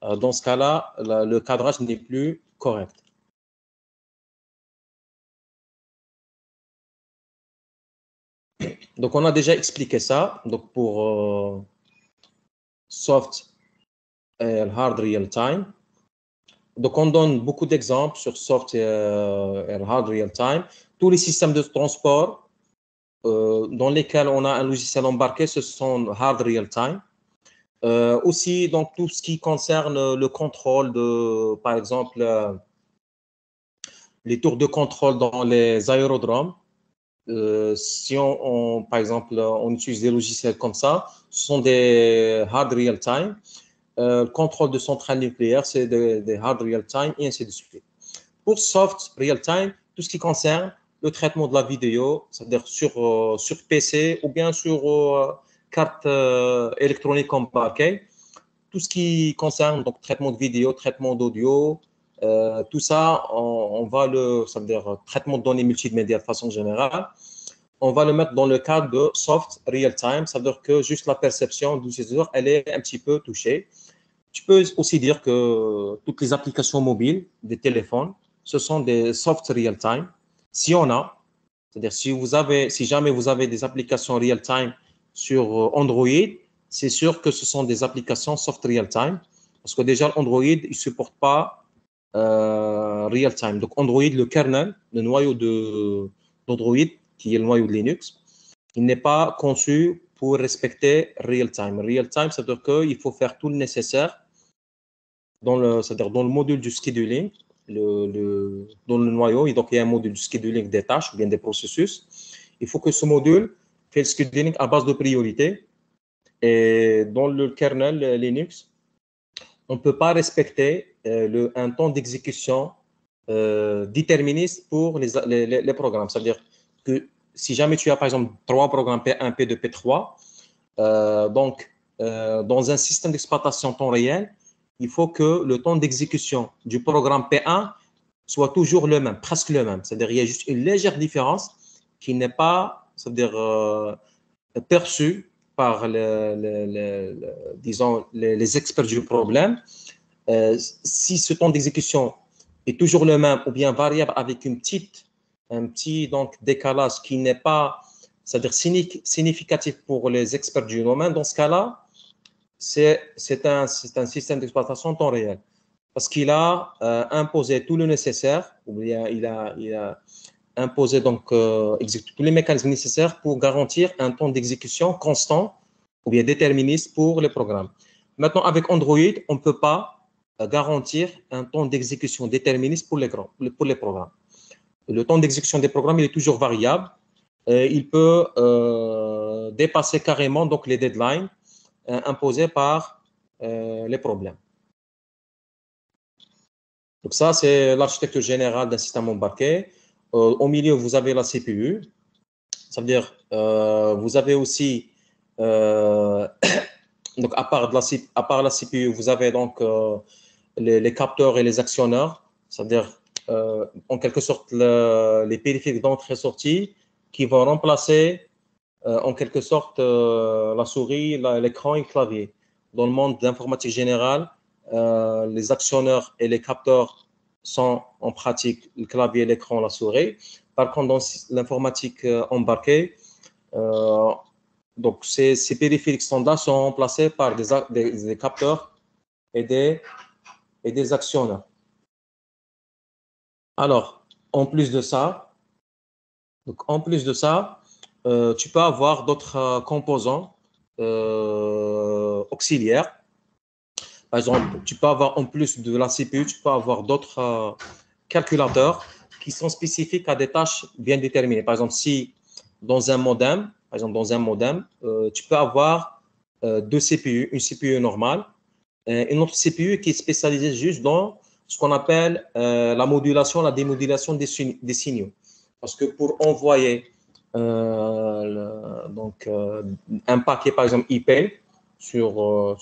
dans ce cas-là, le cadrage n'est plus correct. Donc, on a déjà expliqué ça. Donc, pour soft et hard real time. Donc, on donne beaucoup d'exemples sur soft et hard real time. Tous les systèmes de transport dans lesquels on a un logiciel embarqué, ce sont hard real time. Aussi, donc, tout ce qui concerne le contrôle de, par exemple, les tours de contrôle dans les aérodromes. Si par exemple, on utilise des logiciels comme ça, ce sont des hard real time. Le contrôle de centrales nucléaires, c'est des hard real time et ainsi de suite. Pour soft real time, tout ce qui concerne le traitement de la vidéo, c'est-à-dire sur PC ou bien sur carte électronique embarquée, tout ce qui concerne donc traitement de vidéo, traitement d'audio, tout ça, on va ça veut dire traitement de données multimédia de façon générale, on va le mettre dans le cadre de soft real time, ça veut dire que juste la perception de l'utilisateur, elle est un petit peu touchée. Tu peux aussi dire que toutes les applications mobiles des téléphones ce sont des soft real-time. Si on a, c'est-à-dire si jamais vous avez des applications real-time sur Android, c'est sûr que ce sont des applications soft real-time, parce que déjà Android, il ne supporte pas real-time. Donc Android, le kernel, le noyau d'Android, qui est le noyau de Linux, il n'est pas conçu pour respecter real-time. Real-time, c'est-à-dire qu'il faut faire tout le nécessaire c'est-à-dire dans le module du scheduling, dans le noyau, et donc il y a un module du scheduling des tâches ou bien des processus. Il faut que ce module fait le scheduling à base de priorité. Et dans le kernel Linux, on ne peut pas respecter un temps d'exécution déterministe pour les programmes. C'est-à-dire que si jamais tu as par exemple 3 programmes P1, P2, P3, dans un système d'exploitation temps réel, il faut que le temps d'exécution du programme P1 soit toujours le même, presque le même. C'est-à-dire qu'il y a juste une légère différence qui n'est pas, c'est-à-dire perçue par disons, les experts du problème. Si ce temps d'exécution est toujours le même ou bien variable avec un petit donc, décalage qui n'est pas, c'est-à-dire significatif pour les experts du domaine, dans ce cas-là, c'est un système d'exploitation en temps réel. Parce qu'il a imposé tout le nécessaire, ou bien il a imposé donc tous les mécanismes nécessaires pour garantir un temps d'exécution constant ou bien déterministe pour les programmes. Maintenant, avec Android, on ne peut pas garantir un temps d'exécution déterministe pour les programmes. Le temps d'exécution des programmes, il est toujours variable. Il peut dépasser carrément donc, les deadlines imposés par les problèmes. Donc ça, c'est l'architecture générale d'un système embarqué. Au milieu, vous avez la CPU. Ça veut dire, vous avez aussi, donc à part la CPU, vous avez donc les capteurs et les actionneurs. C'est-à-dire, en quelque sorte, les périphériques d'entrée et sortie qui vont remplacer en quelque sorte la souris, l'écran et le clavier. Dans le monde d'informatique générale, les actionneurs et les capteurs sont en pratique le clavier, l'écran, la souris. Par contre, dans l'informatique embarquée, donc ces périphériques standards sont remplacés par des capteurs et des actionneurs. Alors, en plus de ça, tu peux avoir d'autres composants auxiliaires. Par exemple, tu peux avoir en plus de la CPU, tu peux avoir d'autres calculateurs qui sont spécifiques à des tâches bien déterminées. Par exemple, si dans un modem, tu peux avoir deux CPU, une CPU normale et une autre CPU qui est spécialisée juste dans ce qu'on appelle la modulation, la démodulation des signaux. Parce que pour envoyer un paquet, par exemple, IP sur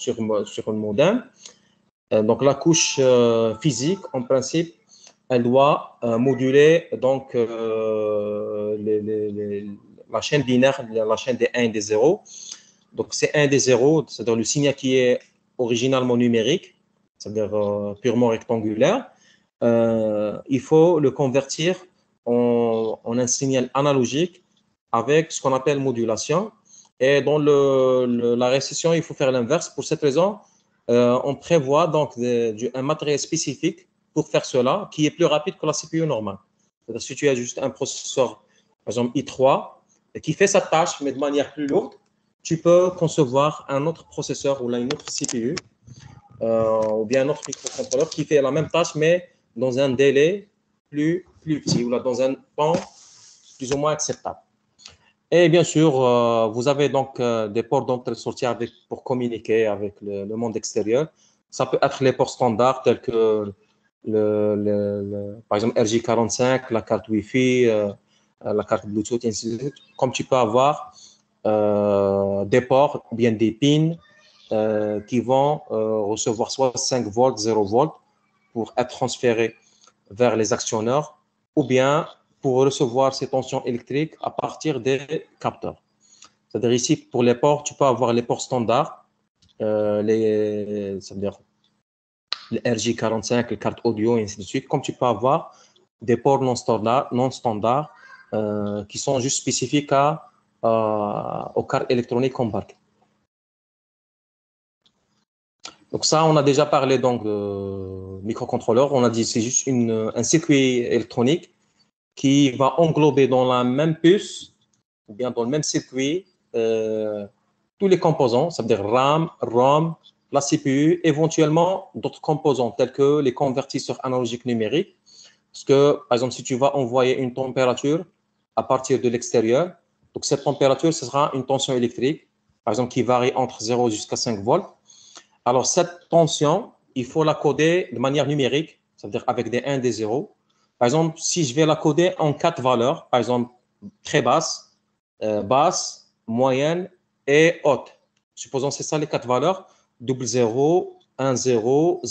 un modem, donc la couche physique, en principe, elle doit moduler donc, la chaîne binaire, la chaîne des 1 et des 0. Donc, c'est 1 et des 0, c'est-à-dire le signal qui est originalement numérique, c'est-à-dire purement rectangulaire. Il faut le convertir en un signal analogique avec ce qu'on appelle modulation. Et dans la récession, il faut faire l'inverse. Pour cette raison, on prévoit donc un matériel spécifique pour faire cela, qui est plus rapide que la CPU normale. C'est-à-dire si tu as juste un processeur, par exemple i3, qui fait sa tâche, mais de manière plus lourde, tu peux concevoir un autre processeur ou une autre CPU, ou bien un autre microcontrôleur qui fait la même tâche, mais dans un délai plus petit, ou là, dans un temps plus ou moins acceptable. Et bien sûr, vous avez donc des ports d'entrée et de sortie pour communiquer avec le monde extérieur. Ça peut être les ports standards tels que, par exemple, RJ45, la carte Wi-Fi, la carte Bluetooth, et ainsi de suite. Comme tu peux avoir des ports ou bien des pins qui vont recevoir soit 5 volts, 0 volts pour être transférés vers les actionneurs ou bien pour recevoir ces tensions électriques à partir des capteurs. C'est-à-dire ici, pour les ports, tu peux avoir les ports standards, c'est-à-dire les RJ45, les cartes audio, et ainsi de suite, comme tu peux avoir des ports non standards qui sont juste spécifiques aux cartes électroniques embarquées. Donc ça, on a déjà parlé donc de microcontrôleur. On a dit c'est juste un circuit électronique qui va englober dans la même puce ou bien dans le même circuit tous les composants, ça veut dire RAM, ROM, la CPU, éventuellement d'autres composants tels que les convertisseurs analogiques numériques. Parce que, par exemple, si tu vas envoyer une température à partir de l'extérieur, donc cette température, ce sera une tension électrique, par exemple, qui varie entre 0 jusqu'à 5 volts. Alors, cette tension, il faut la coder de manière numérique, c'est-à-dire avec des 1, des 0. Par exemple, si je vais la coder en 4 valeurs, par exemple, très basse, basse, moyenne et haute. Supposons que c'est ça les 4 valeurs, 00, 10,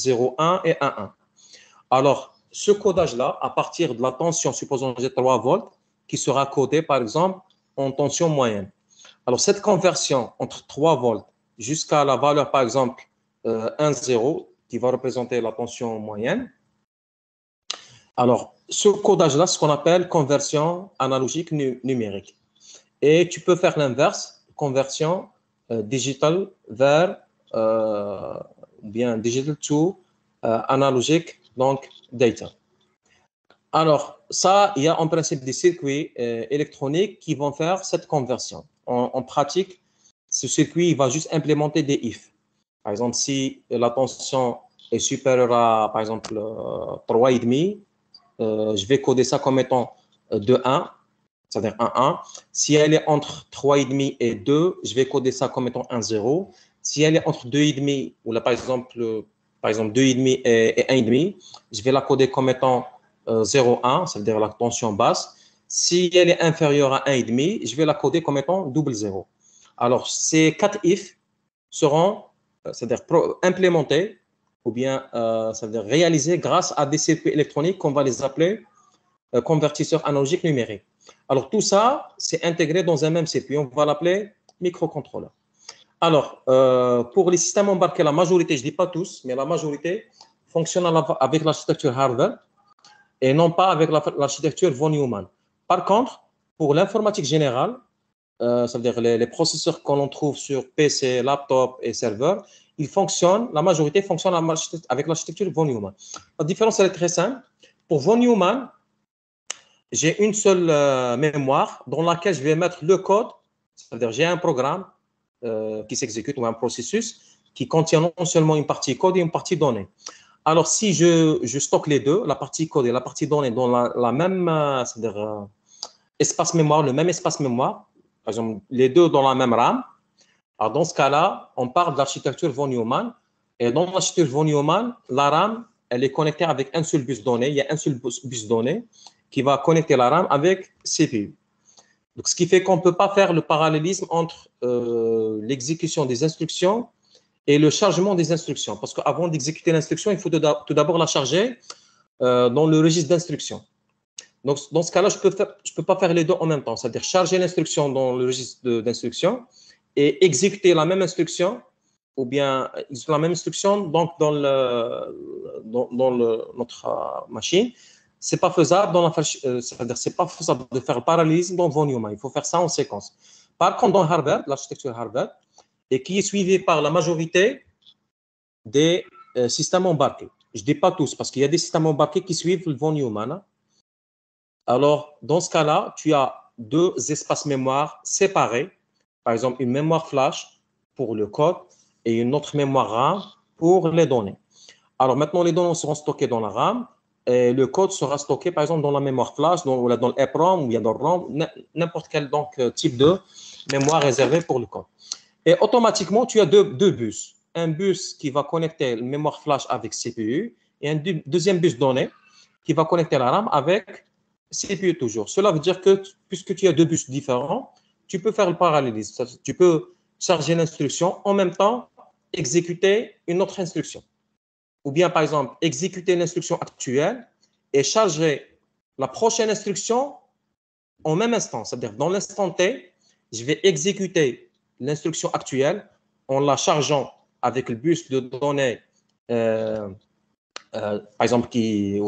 01 et 11. Alors, ce codage-là, à partir de la tension, supposons que j'ai 3 volts, qui sera codé, par exemple, en tension moyenne. Alors, cette conversion entre 3 volts jusqu'à la valeur, par exemple, 1, 0, qui va représenter la tension moyenne. Alors, ce codage-là, c'est ce qu'on appelle conversion analogique numérique. Et tu peux faire l'inverse, conversion digital vers, bien digital to analogique, donc data. Alors, ça, il y a en principe des circuits électroniques qui vont faire cette conversion. En pratique, ce circuit il va juste implémenter des if. Par exemple, si la tension est supérieure à, par exemple, 3,5, je vais coder ça comme étant de 1, c'est-à-dire 1, 1. Si elle est entre 3,5 et 2, je vais coder ça comme étant 1, 0. Si elle est entre 2,5, ou là, par exemple 2,5 et 1,5, je vais la coder comme étant 0, 1, c'est-à-dire la tension basse. Si elle est inférieure à 1,5, je vais la coder comme étant double 0. Alors, ces 4 if seront c'est-à-dire implémentés ou bien c'est-à-dire réalisés grâce à des circuits électroniques qu'on va les appeler convertisseurs analogiques numériques. Alors, tout ça, c'est intégré dans un même circuit. On va l'appeler microcontrôleur. Alors, pour les systèmes embarqués, la majorité, je ne dis pas tous, mais la majorité fonctionne avec l'architecture Harvard et non pas avec l'architecture von Neumann. Par contre, pour l'informatique générale, ça veut dire les processeurs que l'on trouve sur PC, laptop et serveur, ils fonctionnent, la majorité fonctionne avec l'architecture von Neumann. La différence, elle est très simple. Pour von Neumann, j'ai une seule mémoire dans laquelle je vais mettre le code, c'est-à-dire j'ai un programme qui s'exécute ou un processus qui contient non seulement une partie code et une partie donnée. Alors, si je stocke les deux, la partie code et la partie donnée dans la même c'est-à-dire, espace mémoire, le même espace mémoire, par exemple, les deux dans la même RAM, alors dans ce cas-là, on parle de l'architecture von Neumann. Et dans l'architecture von Neumann, la RAM, elle est connectée avec un seul bus donné. Il y a un seul bus donné qui va connecter la RAM avec CPU. Donc, ce qui fait qu'on ne peut pas faire le parallélisme entre l'exécution des instructions et le chargement des instructions. Parce qu'avant d'exécuter l'instruction, il faut tout d'abord la charger dans le registre d'instruction. Donc, dans ce cas-là, je ne peux pas faire les deux en même temps, c'est-à-dire charger l'instruction dans le registre d'instruction et exécuter la même instruction ou bien la même instruction donc dans notre machine. C'est pas faisable c'est-à-dire c'est pas faisable de faire le parallélisme dans von Neumann. Il faut faire ça en séquence. Par contre, dans Harvard, l'architecture Harvard, et qui est suivie par la majorité des systèmes embarqués. Je ne dis pas tous, parce qu'il y a des systèmes embarqués qui suivent le von Neumann. Alors, dans ce cas-là, tu as deux espaces mémoire séparés. Par exemple, une mémoire flash pour le code et une autre mémoire RAM pour les données. Alors, maintenant, les données seront stockées dans la RAM et le code sera stocké, par exemple, dans la mémoire flash, dans l'EPROM ou bien dans le ROM, n'importe quel type de mémoire réservée pour le code. Et automatiquement, tu as deux bus. Un bus qui va connecter la mémoire flash avec CPU et un deuxième bus données qui va connecter la RAM avec CPU toujours. Cela veut dire que puisque tu as deux bus différents, tu peux faire le parallélisme. Tu peux charger l'instruction en même temps exécuter une autre instruction. Ou bien, par exemple, exécuter l'instruction actuelle et charger la prochaine instruction en même instant. C'est-à-dire, dans l'instant T, je vais exécuter l'instruction actuelle en la chargeant avec le bus de données, par exemple, qui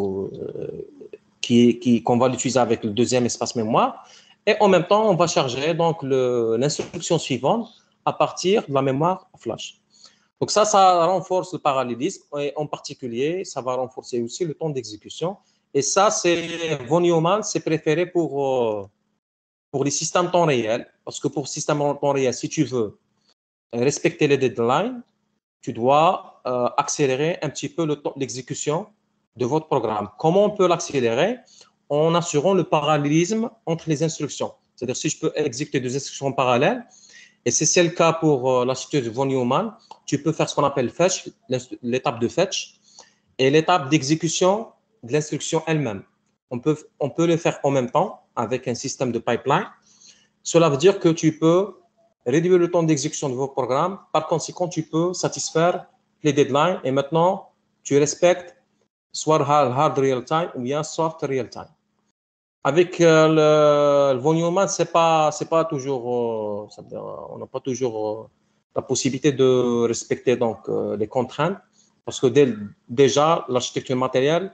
qu'on va l'utiliser avec le deuxième espace mémoire. Et en même temps, on va charger donc l'instruction suivante à partir de la mémoire flash. Donc ça renforce le parallélisme et en particulier, ça va renforcer aussi le temps d'exécution. Et ça, von Neumann, c'est préféré pour les systèmes temps réel. Parce que pour le système temps réel, si tu veux respecter les deadlines, tu dois accélérer un petit peu le temps d'exécution de votre programme. Comment on peut l'accélérer? En assurant le parallélisme entre les instructions. C'est-à-dire, si je peux exécuter deux instructions parallèles, et c'est le cas pour l'architecture de von Neumann, tu peux faire ce qu'on appelle fetch, l'étape de fetch, et l'étape d'exécution de l'instruction elle-même. On peut le faire en même temps avec un système de pipeline. Cela veut dire que tu peux réduire le temps d'exécution de vos programmes. Par conséquent, tu peux satisfaire les deadlines et maintenant, tu respectes soit hard real time ou bien soft real time. Avec le von Neumann, c'est pas toujours, on n'a pas toujours la possibilité de respecter donc les contraintes parce que déjà l'architecture matérielle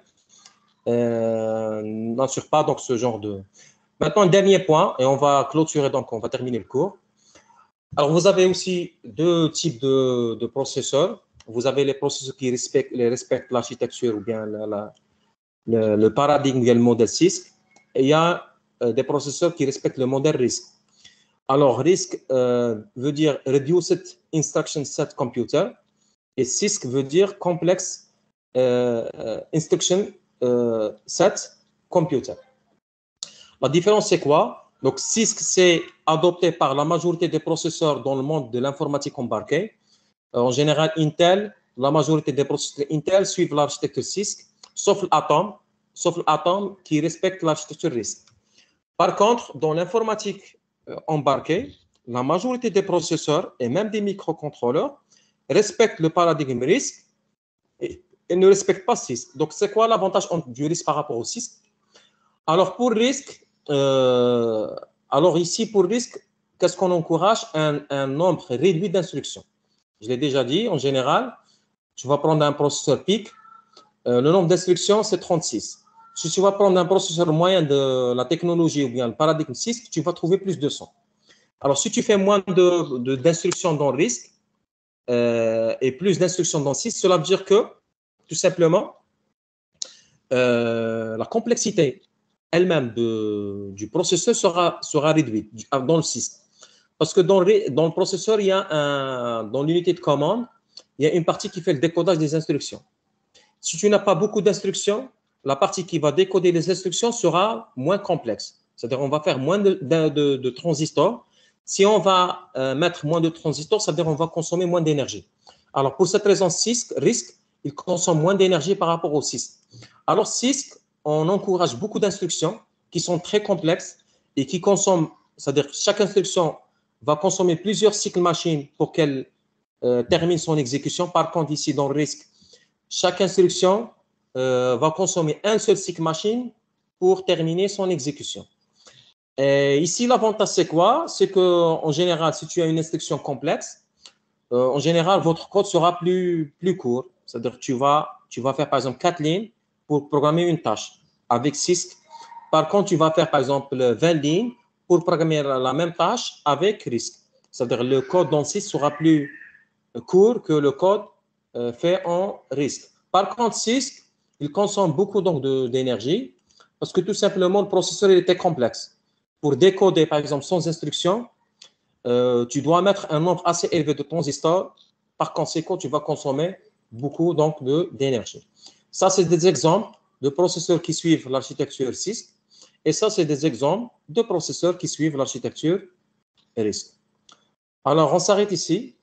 n'assure pas donc ce genre de. Maintenant, un dernier point et on va clôturer donc on va terminer le cours. Alors vous avez aussi deux types de processeurs. Vous avez les processeurs qui respectent l'architecture ou bien le paradigme et le modèle CISC. Et il y a des processeurs qui respectent le modèle RISC. Alors, RISC veut dire Reduced Instruction Set Computer et CISC veut dire Complex Instruction Set Computer. La différence, c'est quoi? Donc, CISC, c'est adopté par la majorité des processeurs dans le monde de l'informatique embarquée. En général, Intel, la majorité des processeurs Intel suivent l'architecture CISC, sauf l'Atom qui respecte l'architecture RISC. Par contre, dans l'informatique embarquée, la majorité des processeurs et même des microcontrôleurs respectent le paradigme RISC et ne respectent pas CISC. Donc, c'est quoi l'avantage du RISC par rapport au CISC? Alors, pour RISC, ici, pour RISC, qu'est-ce qu'on encourage? Un nombre réduit d'instructions. Je l'ai déjà dit, en général, tu vas prendre un processeur PIC, le nombre d'instructions, c'est 36. Si tu vas prendre un processeur moyen de la technologie ou bien le paradigme CISC, tu vas trouver plus de 100. Alors, si tu fais moins d'instructions dans RISC et plus d'instructions dans CISC, cela veut dire que, tout simplement, la complexité elle-même du processeur sera réduite dans le CISC. Parce que dans le processeur, il y a dans l'unité de commande, il y a une partie qui fait le décodage des instructions. Si tu n'as pas beaucoup d'instructions, la partie qui va décoder les instructions sera moins complexe. C'est-à-dire qu'on va faire moins de transistors. Si on va mettre moins de transistors, ça veut dire qu'on va consommer moins d'énergie. Alors, pour cette raison, RISC, il consomme moins d'énergie par rapport au CISC. Alors, CISC, on encourage beaucoup d'instructions qui sont très complexes et qui consomment, c'est-à-dire que chaque instruction va consommer plusieurs cycles machines pour qu'elle termine son exécution. Par contre, ici, dans le RISC, chaque instruction va consommer un seul cycle machine pour terminer son exécution. Et ici, l'avantage, c'est quoi? C'est qu'en général, si tu as une instruction complexe, en général, votre code sera plus court. C'est-à-dire que tu vas faire, par exemple, 4 lignes pour programmer une tâche avec CISC. Par contre, tu vas faire, par exemple, 20 lignes pour programmer la même tâche avec RISC. C'est-à-dire que le code dans CISC sera plus court que le code fait en RISC. Par contre, CISC, il consomme beaucoup d'énergie parce que tout simplement, le processeur il était complexe. Pour décoder, par exemple, sans instruction, tu dois mettre un nombre assez élevé de transistors. Par conséquent, tu vas consommer beaucoup d'énergie. Ça, c'est des exemples de processeurs qui suivent l'architecture CISC. Et ça, c'est des exemples de processeurs qui suivent l'architecture RISC. Alors, on s'arrête ici.